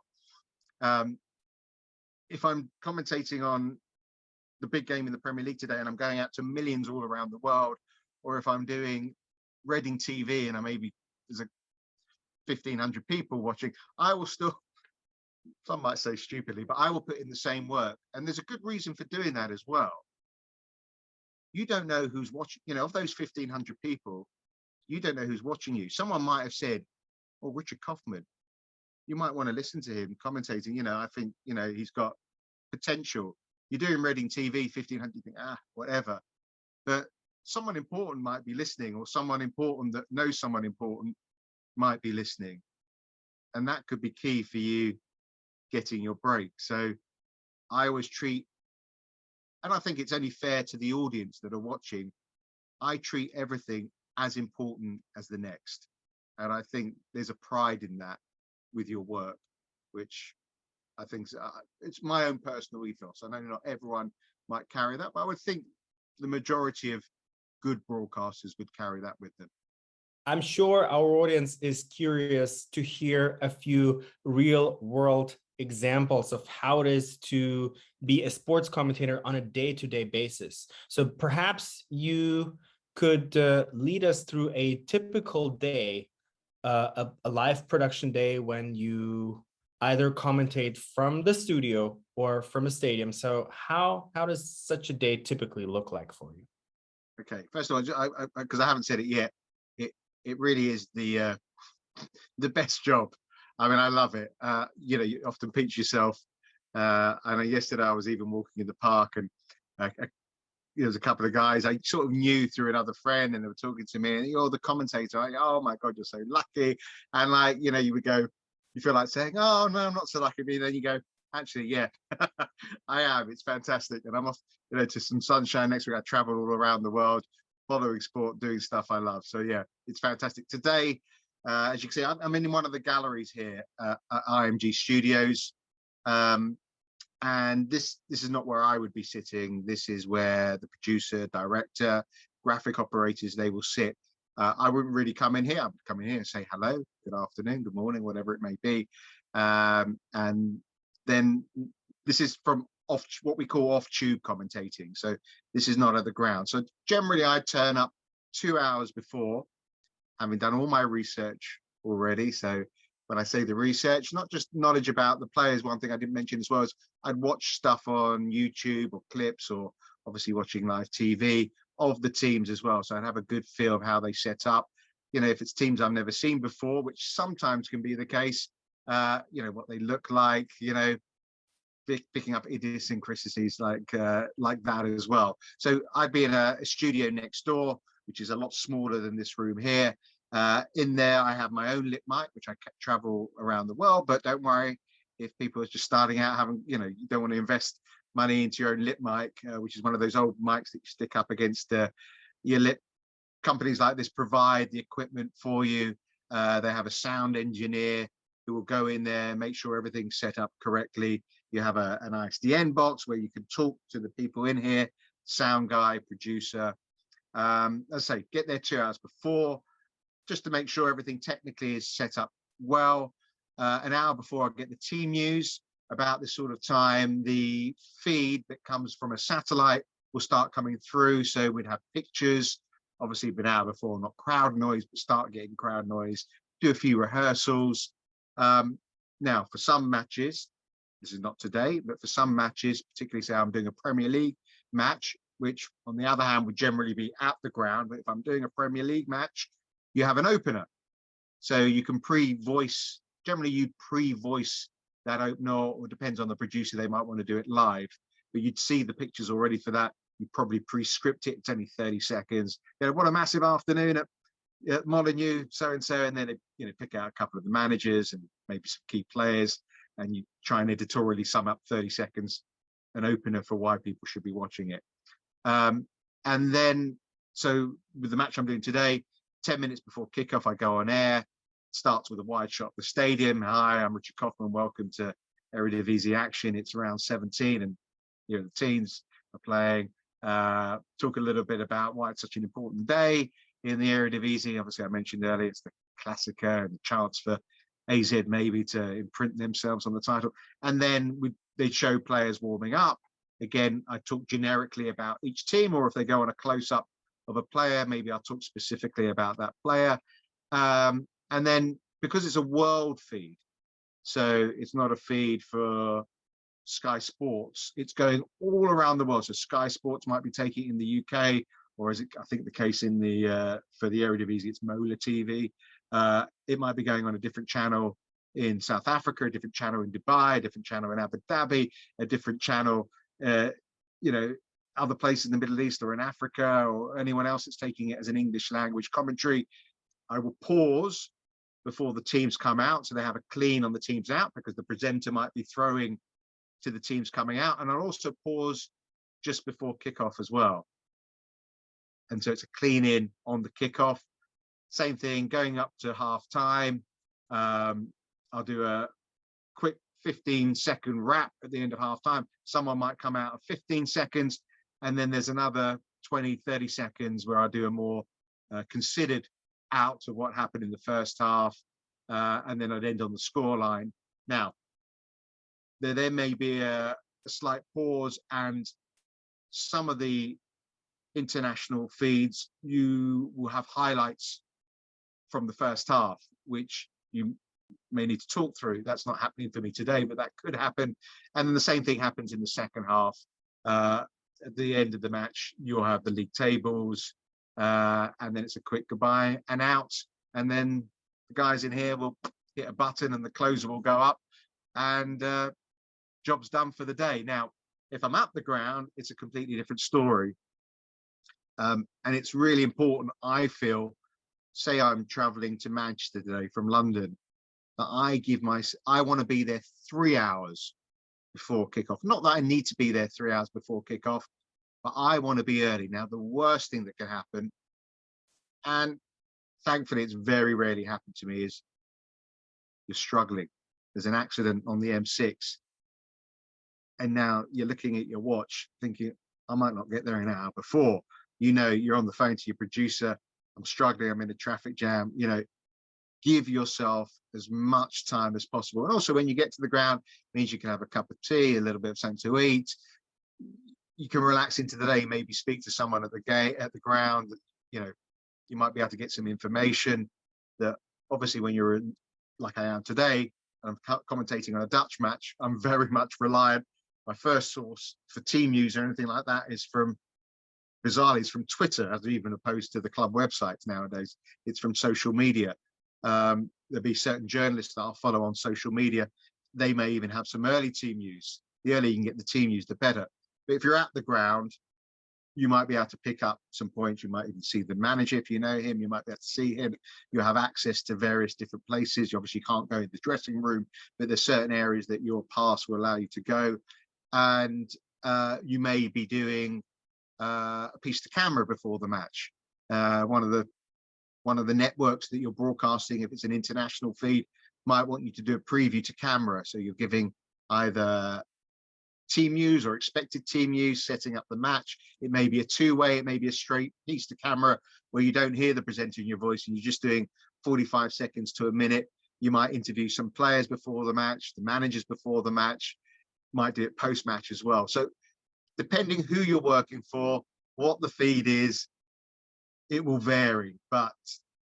If I'm commentating on the big game in the Premier League today and I'm going out to millions all around the world, or if I'm doing Reading TV and there's 1,500 people watching, I will still, some might say stupidly, but I will put in the same work. And there's a good reason for doing that as well. You don't know who's watching, of those 1,500 people, you don't know who's watching you. Someone might have said, oh, Richard Kaufman, you might want to listen to him commentating. I think, he's got potential. You're doing Reading TV, 1,500, you think, whatever. But someone important might be listening, or someone important that knows someone important might be listening. And that could be key for you getting your break. So I always treat, and I think it's only fair to the audience that are watching, I treat everything as important as the next. And I think there's a pride in that with your work, which I think it's my own personal ethos. I know not everyone might carry that, but I would think the majority of good broadcasters would carry that with them. I'm sure our audience is curious to hear a few real world examples of how it is to be a sports commentator on a day-to-day basis. So perhaps you could lead us through a typical day, a live production day when you either commentate from the studio or from a stadium. So how does such a day typically look like for you? Okay, first of all, because I haven't said it yet, it really is the best job. I mean, I love it. You often pinch yourself. And yesterday I was even walking in the park, and there was a couple of guys I sort of knew through another friend, and they were talking to me, and you're the commentator. Oh my God, you're so lucky. And you would go, you feel like saying, oh no, I'm not so lucky. And then you go, actually, yeah, I am. It's fantastic. And I'm off, to some sunshine next week. I travel all around the world, following sport, doing stuff I love. So yeah, it's fantastic. Today, as you can see, I'm in one of the galleries here at IMG Studios. And this is not where I would be sitting. This is where the producer, director, graphic operators, they will sit. I wouldn't really come in here. I would come in here and say hello, good afternoon, good morning, whatever it may be. And then this is from what we call off-tube commentating. So this is not at the ground. So generally I turn up 2 hours before, having done all my research already. So when I say the research, not just knowledge about the players, one thing I didn't mention as well is I'd watch stuff on YouTube or clips, or obviously watching live TV of the teams as well. So I'd have a good feel of how they set up. If it's teams I've never seen before, which sometimes can be the case, what they look like, picking up idiosyncrasies like that as well. So I'd be in a studio next door, which is a lot smaller than this room here. In there, I have my own lip mic, which I travel around the world. But don't worry, if people are just starting out, you don't want to invest money into your own lip mic, which is one of those old mics that you stick up against your lip. Companies like this provide the equipment for you. They have a sound engineer who will go in there, make sure everything's set up correctly. You have an ISDN box where you can talk to the people in here, sound guy, producer. As I say, get there 2 hours before, just to make sure everything technically is set up well. An hour before, I get the team news. About this sort of time, the feed that comes from a satellite will start coming through. So we'd have pictures, obviously an hour before, not crowd noise, but start getting crowd noise, do a few rehearsals. Now, for some matches, this is not today, but for some matches, particularly say I'm doing a Premier League match, which on the other hand would generally be at the ground. But if I'm doing a Premier League match, you have an opener. So you can pre-voice, generally you'd pre-voice that opener, or it depends on the producer, they might want to do it live, but you'd see the pictures already for that. You probably pre-script it, it's only 30 seconds. You know, what a massive afternoon at Molyneux, so-and-so, and then it, pick out a couple of the managers and maybe some key players, and you try and editorially sum up 30 seconds, an opener for why people should be watching it. And then, so with the match I'm doing today, 10 minutes before kickoff, I go on air. It starts with a wide shot of the stadium. Hi, I'm Richard Kaufman. Welcome to Eredivisie action. It's round 17, and the teams are playing. Talk a little bit about why it's such an important day in the Eredivisie. Obviously, I mentioned earlier, it's the Klassiker and the chance for AZ maybe to imprint themselves on the title. And then they show players warming up. Again, I talk generically about each team, or if they go on a close-up of a player, maybe I'll talk specifically about that player. And then, because it's a world feed, so it's not a feed for Sky Sports, it's going all around the world. So Sky Sports might be taking it in the UK, or is it, I think the case in the for the Eredivisie, it's Mola TV. It might be going on a different channel in South Africa, a different channel in Dubai, a different channel in Abu Dhabi, a different channel, other places in the Middle East or in Africa, or anyone else that's taking it as an English language commentary. I will pause before the teams come out, so they have a clean on the teams out, because the presenter might be throwing to the teams coming out. And I'll also pause just before kickoff as well. And so it's a clean in on the kickoff. Same thing going up to half time. I'll do a quick 15-second wrap at the end of half time. Someone might come out of 15 seconds, and then there's another 20-30 seconds where I do a more considered out of what happened in the first half, and then I'd end on the scoreline. Now, there may be a slight pause, and some of the international feeds, you will have highlights from the first half, which you may need to talk through. That's not happening for me today, but that could happen. And then the same thing happens in the second half. At the end of the match, you'll have the league tables, and then it's a quick goodbye and out. And then the guys in here will hit a button and the closer will go up, and job's done for the day. Now, if I'm at the ground, it's a completely different story. And it's really important, I feel, say I'm traveling to Manchester today from London, that I want to be there 3 hours before kickoff. Not that I need to be there 3 hours before kickoff, but I want to be early. Now, the worst thing that can happen, and thankfully it's very rarely happened to me, is you're struggling. There's an accident on the M6, and now you're looking at your watch thinking, I might not get there an hour before. You're on the phone to your producer. I'm struggling. I'm in a traffic jam. Give yourself as much time as possible. And also, when you get to the ground, it means you can have a cup of tea, a little bit of something to eat. You can relax into the day, maybe speak to someone at the gate, at the ground. You might be able to get some information that, obviously, when you're in, like I am today, and I'm commentating on a Dutch match, I'm very much reliant. My first source for team news or anything like that is bizarrely, it's from Twitter, as even opposed to the club websites nowadays. It's from social media. There'll be certain journalists that I'll follow on social media. They may even have some early team news. The earlier you can get the team news, the better. But if you're at the ground, you might be able to pick up some points. You might even see the manager if you know him. You might be able to see him. You have access to various different places. You obviously can't go in the dressing room, but there's certain areas that your pass will allow you to go. And you may be doing a piece to camera before the match. One of the networks that you're broadcasting, if it's an international feed, might want you to do a preview to camera. So you're giving either team news or expected team news, setting up the match. It may be a two-way, it may be a straight piece to camera where you don't hear the presenter in your voice and you're just doing 45 seconds to a minute. You might interview some players before the match, the managers before the match, might do it post-match as well. So depending who you're working for, what the feed is, it will vary, but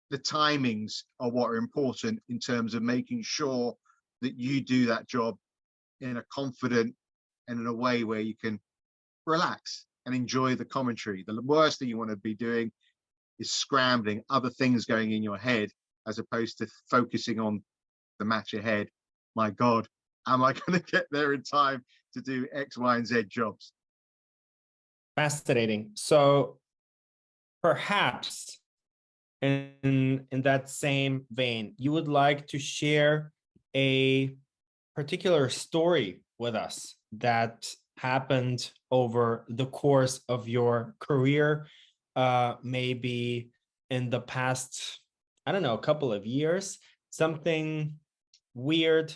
the timings are what are important in terms of making sure that you do that job in a confident and in a way where you can relax. and enjoy the commentary. The worst thing you want to be doing is scrambling, other things going in your head, as opposed to focusing on the match ahead. My God, am I going to get there in time to do X, Y, and Z jobs? Fascinating. So perhaps in that same vein, you would like to share a particular story with us that happened over the course of your career, maybe in the past, I don't know, a couple of years, something weird,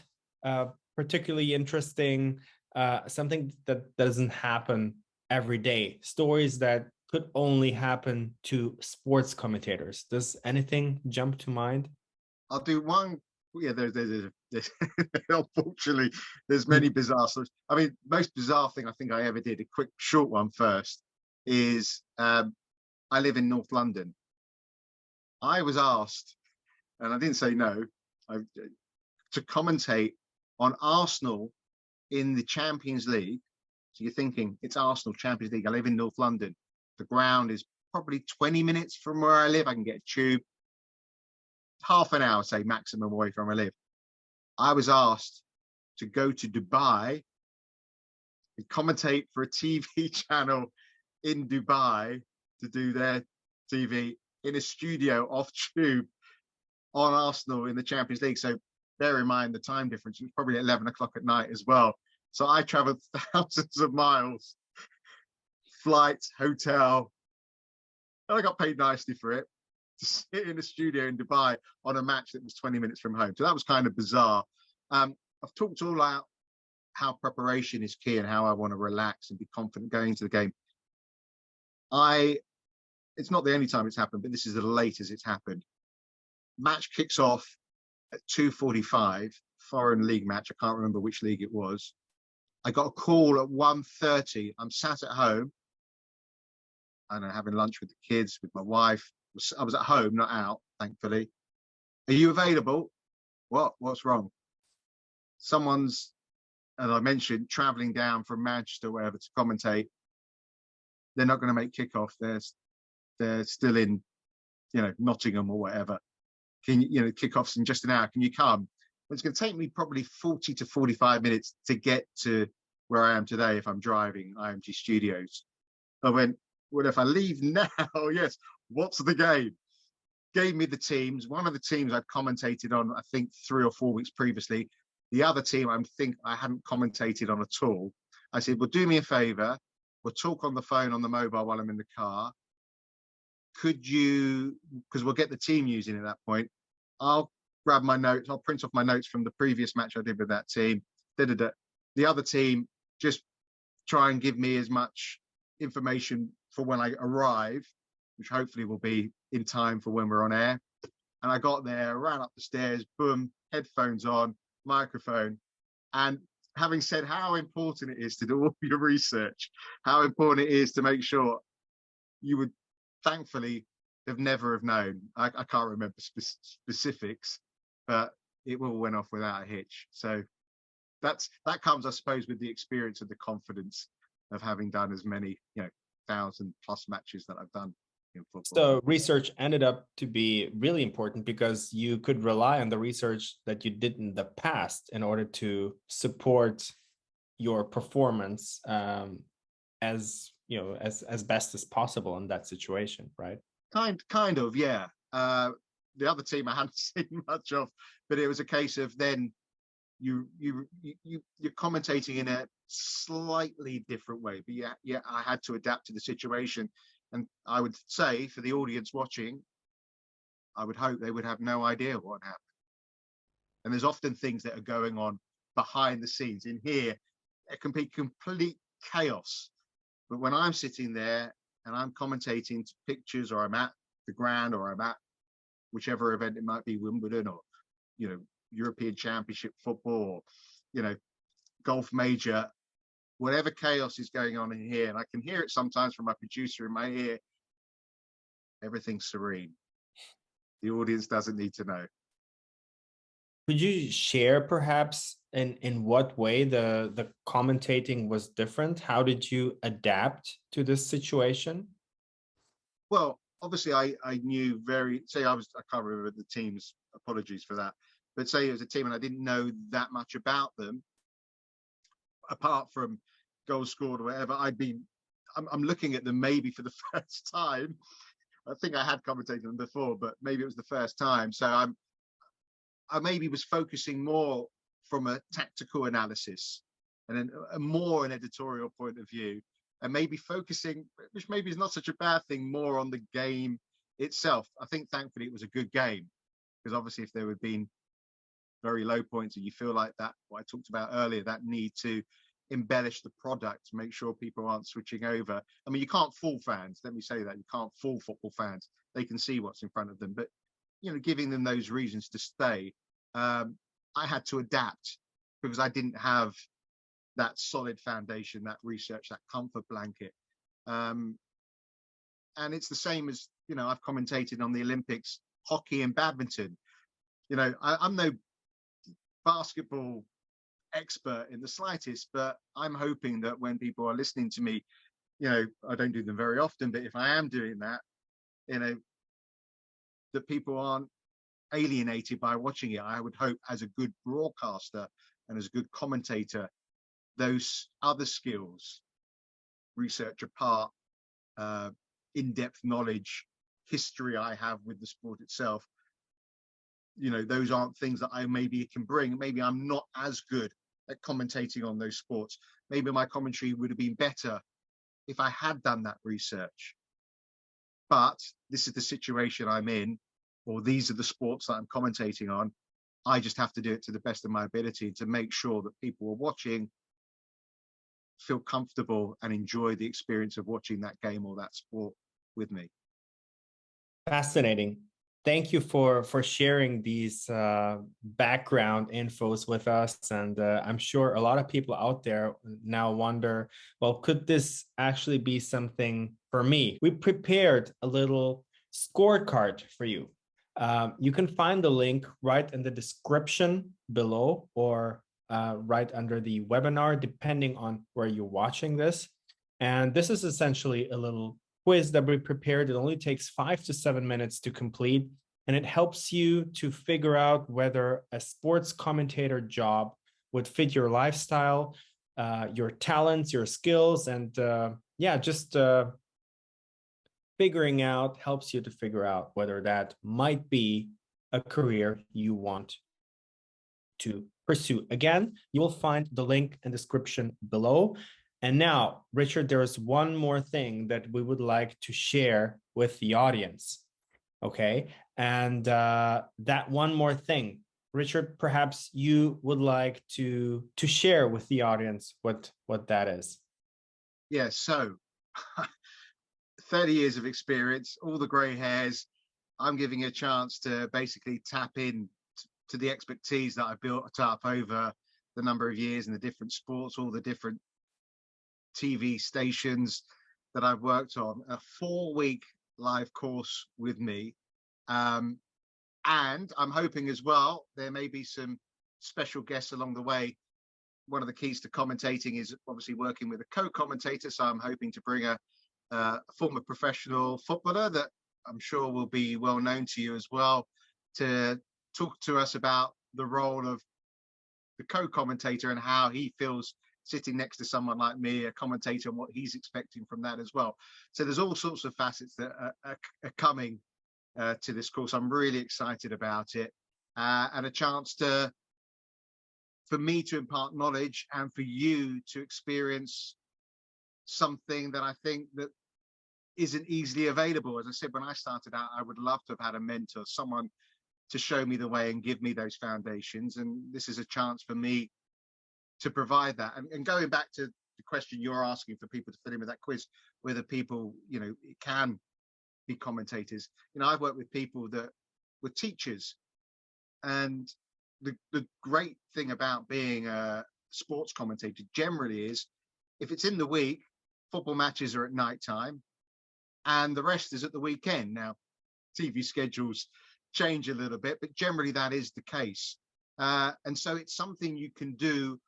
particularly interesting, something that doesn't happen every day, stories that could only happen to sports commentators. Does anything jump to mind? I'll do one. Yeah, there's unfortunately there's many bizarre stories. I mean, most bizarre thing I think I ever did, a quick short one first, is I live in North London. I was asked, and I didn't say no, to commentate on Arsenal in the Champions League. So you're thinking, it's Arsenal Champions League. I live in North London. The ground is probably 20 minutes from where I live. I can get a tube. Half an hour, say, maximum away from where I live. I was asked to go to Dubai and commentate for a TV channel in Dubai to do their TV in a studio off tube on Arsenal in the Champions League. So bear in mind the time difference. It was probably 11 o'clock at night as well. So I traveled thousands of miles, flights, hotel, and I got paid nicely for it, to sit in a studio in Dubai on a match that was 20 minutes from home. So that was kind of bizarre. I've talked all out how preparation is key and how I want to relax and be confident going into the game. It's not the only time it's happened, but this is the latest it's happened. Match kicks off at 2:45, foreign league match. I can't remember which league it was. I got a call at 1:30. I'm sat at home, I don't know, having lunch with the kids, with my wife. I was at home, not out, thankfully. Are you available? What's wrong? Someone's, as I mentioned, traveling down from Manchester, wherever, to commentate. They're not going to make kickoff. They're still in, Nottingham or whatever. Kickoff's in just an hour. Can you come? It's going to take me probably 40 to 45 minutes to get to where I am today if I'm driving IMG Studios. I went, well, if I leave now, yes, what's the game? Gave me the teams. One of the teams I'd commentated on, I think 3 or 4 weeks previously. The other team I hadn't commentated on at all. I said, well, do me a favor. We'll talk on the phone, on the mobile while I'm in the car. Could you, because we'll get the team using at that point, I'll grab my notes. I'll print off my notes from the previous match I did with that team. The other team, just try and give me as much information for when I arrive, which hopefully will be in time for when we're on air. And I got there, ran up the stairs, boom, headphones on, microphone. And having said how important it is to do all your research, how important it is to make sure, you would thankfully never have known. I can't remember specifics, but it all went off without a hitch. So that comes, I suppose, with the experience and the confidence of having done as many, 1,000+ matches that I've done in football. So research ended up to be really important because you could rely on the research that you did in the past in order to support your performance as best as possible in that situation, right? Kind of, yeah. The other team I hadn't seen much of, but it was a case of then you're commentating in a slightly different way. But yeah, I had to adapt to the situation. And I would say for the audience watching, I would hope they would have no idea what happened. And there's often things that are going on behind the scenes. In here, it can be complete chaos. But when I'm sitting there and I'm commentating to pictures, or I'm at the ground, or I'm at whichever event it might be, Wimbledon, or European Championship football, or golf major, whatever chaos is going on in here, and I can hear it sometimes from my producer in my ear, everything's serene. The audience doesn't need to know. Could you share perhaps in what way the commentating was different? How did you adapt to this situation? Well, obviously, I knew I can't remember the teams. Apologies for that. But say it was a team and I didn't know that much about them, apart from goals scored or whatever. I'm looking at them maybe for the first time. I think I had commentated them before, but maybe it was the first time. So I maybe was focusing more from a tactical analysis and then a more an editorial point of view, and maybe focusing, which maybe is not such a bad thing, more on the game itself. I think thankfully it was a good game, because obviously if there had been very low points and you feel like that, what I talked about earlier, that need to embellish the product, make sure people aren't switching over. I mean, you can't fool fans. Let me say that. You can't fool football fans. They can see what's in front of them. But, giving them those reasons to stay, I had to adapt because I didn't have that solid foundation, that research, that comfort blanket. And it's the same as, I've commentated on the Olympics, hockey and badminton. I'm no basketball expert in the slightest, but I'm hoping that when people are listening to me, I don't do them very often, but if I am doing that, that people aren't alienated by watching it. I would hope as a good broadcaster and as a good commentator, those other skills, research apart, in-depth knowledge, history I have with the sport itself, those aren't things that I maybe can bring. Maybe I'm not as good at commentating on those sports. Maybe my commentary would have been better if I had done that research. But this is the situation I'm in, or these are the sports that I'm commentating on. I just have to do it to the best of my ability to make sure that people are watching feel comfortable and enjoy the experience of watching that game or that sport with me. Fascinating. Thank you for sharing these background infos with us. And I'm sure a lot of people out there now wonder, well, could this actually be something for me? We prepared a little scorecard for you. You can find the link right in the description below, or right under the webinar, depending on where you're watching this. And this is essentially a little quiz that we prepared. It only takes 5 to 7 minutes to complete, and it helps you to figure out whether a sports commentator job would fit your lifestyle, your talents, your skills, and just figuring out helps you to figure out whether that might be a career you want to pursue. Again, you will find the link in the description below. And now, Richard, there is one more thing that we would like to share with the audience. Okay. And that one more thing, Richard, perhaps you would like to share with the audience what that is. Yeah, so 30 years of experience, all the gray hairs. I'm giving you a chance to basically tap in to the expertise that I've built up over the number of years in the different sports, all the different TV stations that I've worked on. A 4-week live course with me. And I'm hoping as well, there may be some special guests along the way. One of the keys to commentating is obviously working with a co-commentator. So I'm hoping to bring a former professional footballer that I'm sure will be well known to you as well, to talk to us about the role of the co-commentator and how he feels sitting next to someone like me, a commentator, and what he's expecting from that as well. So there's all sorts of facets that are coming to this course. I'm really excited about it, and a chance for me to impart knowledge and for you to experience something that I think that isn't easily available. As I said, when I started out, I would love to have had a mentor, someone to show me the way and give me those foundations. And this is a chance for me to provide that. And going back to the question you're asking for people to fill in with that quiz, whether people, can be commentators. I've worked with people that were teachers. And the great thing about being a sports commentator generally is, if it's in the week, football matches are at night time and the rest is at the weekend. Now, TV schedules change a little bit, but generally that is the case. And so it's something you can do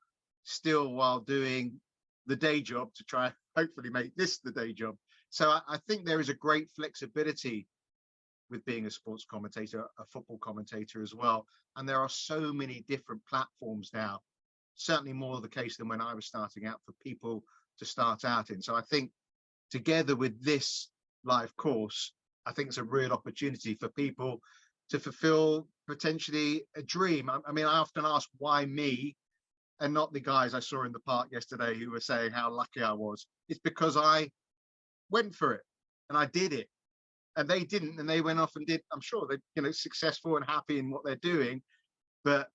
still while doing the day job to try hopefully make this the day job. So I think there is a great flexibility with being a sports commentator, a football commentator as well. And there are so many different platforms now, certainly more the case than when I was starting out, for people to start out in. So I think together with this live course, I think it's a real opportunity for people to fulfill potentially a dream. I mean, I often ask, why me and not the guys I saw in the park yesterday who were saying how lucky I was? It's because I went for it and I did it, and they didn't, and they went off and did, I'm sure they're, successful and happy in what they're doing, but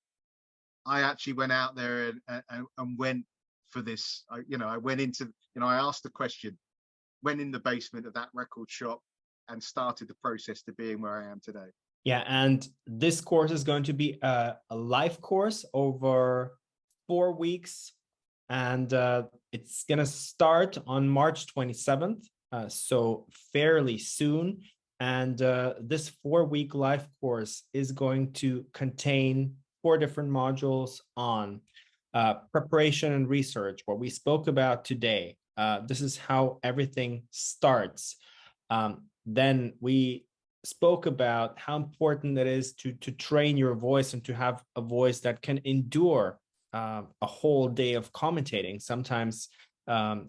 I actually went out there and went for this. I went into, I asked the question, went in the basement of that record shop and started the process to being where I am today. Yeah, and this course is going to be a live course over 4 weeks, and it's going to start on March 27th, so fairly soon. And this 4-week live course is going to contain 4 different modules on preparation and research, what we spoke about today. This is how everything starts. Then we spoke about how important it is to train your voice and to have a voice that can endure a whole day of commentating. Sometimes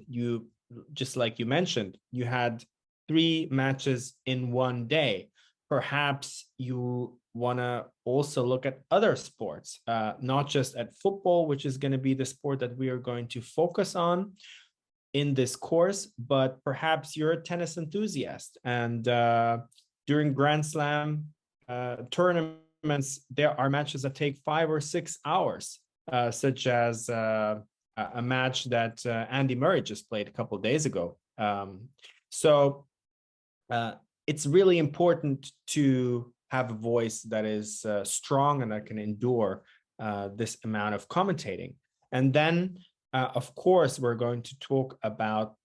you, just like you mentioned, you had 3 matches in one day. Perhaps you want to also look at other sports, not just at football, which is going to be the sport that we are going to focus on in this course, but perhaps you're a tennis enthusiast, and during Grand Slam tournaments, there are matches that take 5 or 6 hours, such as a match that Andy Murray just played a couple of days ago. So it's really important to have a voice that is strong and that can endure this amount of commentating. And then, of course, we're going to talk about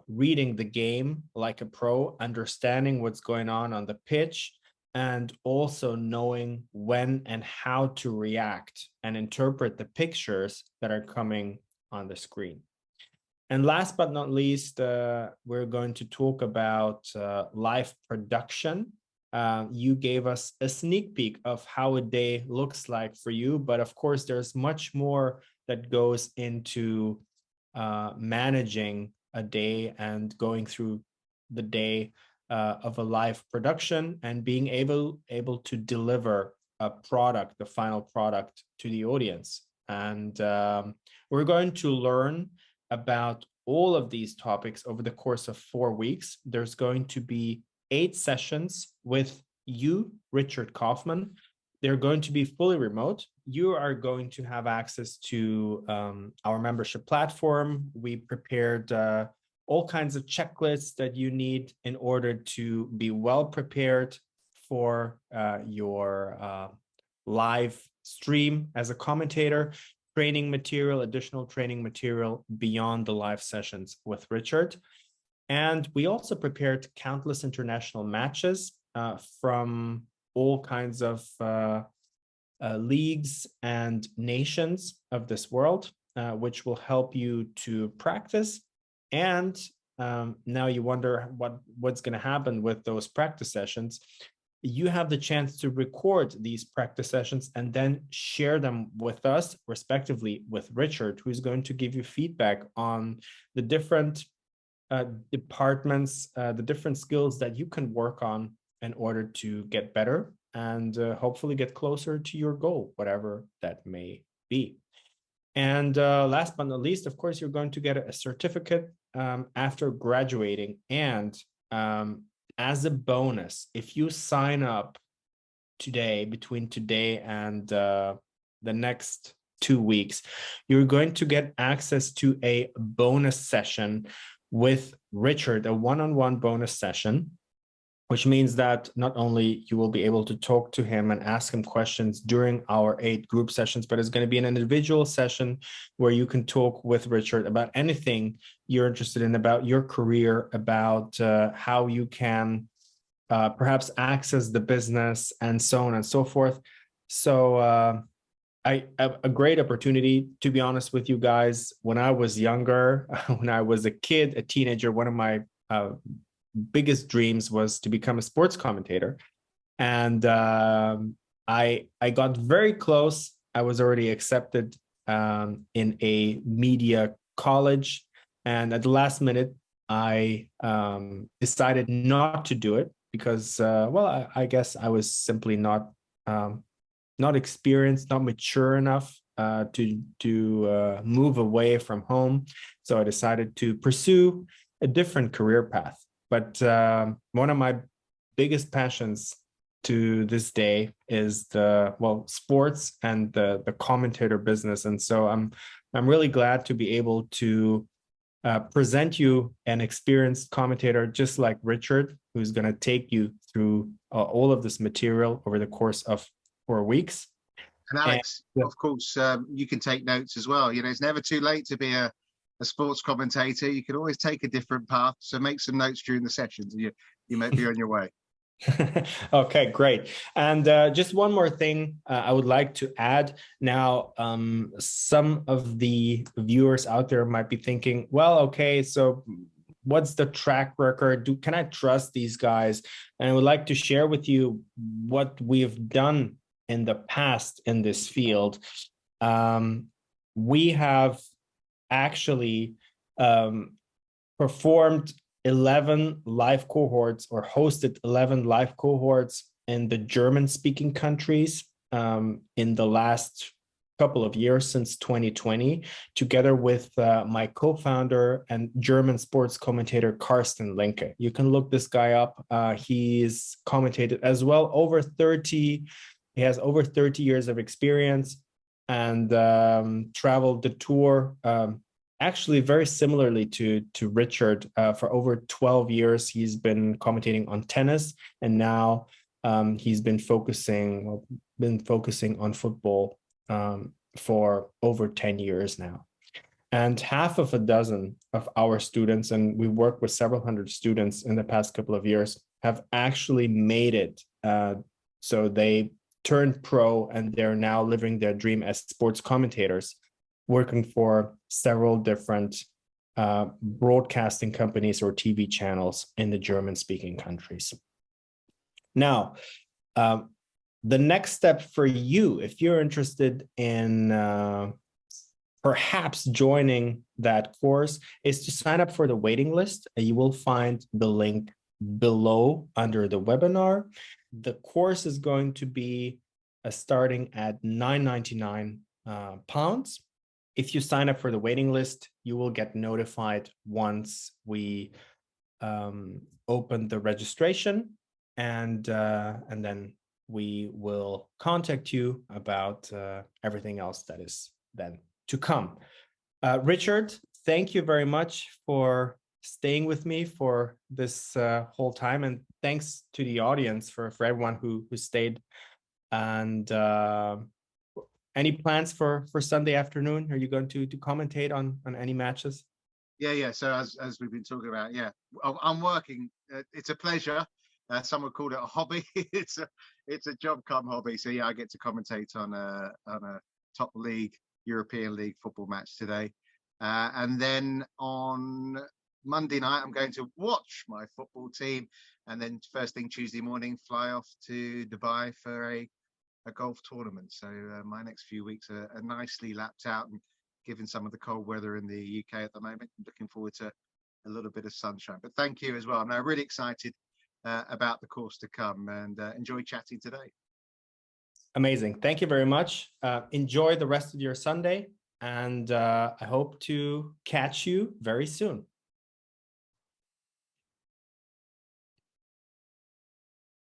reading the game like a pro, understanding what's going on the pitch, and also knowing when and how to react and interpret the pictures that are coming on the screen. And last but not least, we're going to talk about live production. You gave us a sneak peek of how a day looks like for you, but of course, there's much more that goes into managing a day and going through the day of a live production and being able to deliver a product, the final product, to the audience. And we're going to learn about all of these topics over the course of 4 weeks. There's going to be 8 sessions with you, Richard Kaufman. They're going to be fully remote. You are going to have access to our membership platform. We prepared all kinds of checklists that you need in order to be well prepared for your live stream as a commentator. Training material, additional training material beyond the live sessions with Richard. And we also prepared countless international matches from all kinds of leagues and nations of this world, which will help you to practice. And now you wonder what's going to happen with those practice sessions. You have the chance to record these practice sessions and then share them with us, respectively with Richard, who's going to give you feedback on the different departments, the different skills that you can work on in order to get better and hopefully get closer to your goal, whatever that may be. And last but not least, of course, you're going to get a certificate after graduating. And as a bonus, if you sign up today, between today and the next 2 weeks, you're going to get access to a bonus session with Richard, a one-on-one bonus session, which means that not only you will be able to talk to him and ask him questions during our 8 group sessions, but it's going to be an individual session where you can talk with Richard about anything you're interested in, about your career, about how you can perhaps access the business, and so on and so forth. So a great opportunity, to be honest with you guys. When I was younger, when I was a kid, a teenager, one of my biggest dreams was to become a sports commentator. And I got very close. I was already accepted in a media college, and at the last minute, I decided not to do it because, well, I guess I was simply not experienced, not mature enough to move away from home. So I decided to pursue a different career path. But one of my biggest passions to this day is the, well, sports and the commentator business. And so I'm really glad to be able to present you an experienced commentator just like Richard, who's going to take you through all of this material over the course of 4 weeks. And Alex, of course, you can take notes as well. You know, it's never too late to be a sports commentator. You can always take a different path. So make some notes during the sessions, and you may be on your way. Okay, great. And just one more thing I would like to add. Now, some of the viewers out there might be thinking, well, okay, so what's the track record? Can I trust these guys? And I would like to share with you what we've done in the past in this field. We have actually performed 11 live cohorts or hosted 11 live cohorts in the German-speaking countries in the last couple of years since 2020, together with my co-founder and German sports commentator Carsten Linke. You can look this guy up. He's commentated as well over 30. He has over 30 years of experience and traveled the tour actually very similarly to Richard. For over 12 years, he's been commentating on tennis, and now he's been focusing on football for over 10 years now. And half of a dozen of our students, and we work with several hundred students in the past couple of years, have actually made it. So they turned pro, and they're now living their dream as sports commentators, working for several different broadcasting companies or TV channels in the German-speaking countries. Now, the next step for you, if you're interested in perhaps joining that course, is to sign up for the waiting list. You will find the link below under the webinar. The course is going to be starting at £9.99. If you sign up for the waiting list, you will get notified once we open the registration, and then we will contact you about everything else that is then to come. Richard, thank you very much for staying with me for this whole time, and thanks to the audience for everyone who stayed. And any plans for Sunday afternoon? Are you going to commentate on any matches? Yeah. So as we've been talking about, yeah, I'm working. It's a pleasure. Some would call it a hobby. it's a job come hobby. So yeah, I get to commentate on a top league, European League football match today, and then on Monday night I'm going to watch my football team, and then first thing Tuesday morning fly off to Dubai for a golf tournament. So my next few weeks are nicely lapped out, and given some of the cold weather in the UK at the moment, I'm looking forward to a little bit of sunshine. But thank you as well. I'm now really excited about the course to come, and enjoy chatting today. Amazing. Thank you very much. Enjoy the rest of your Sunday, and I hope to catch you very soon.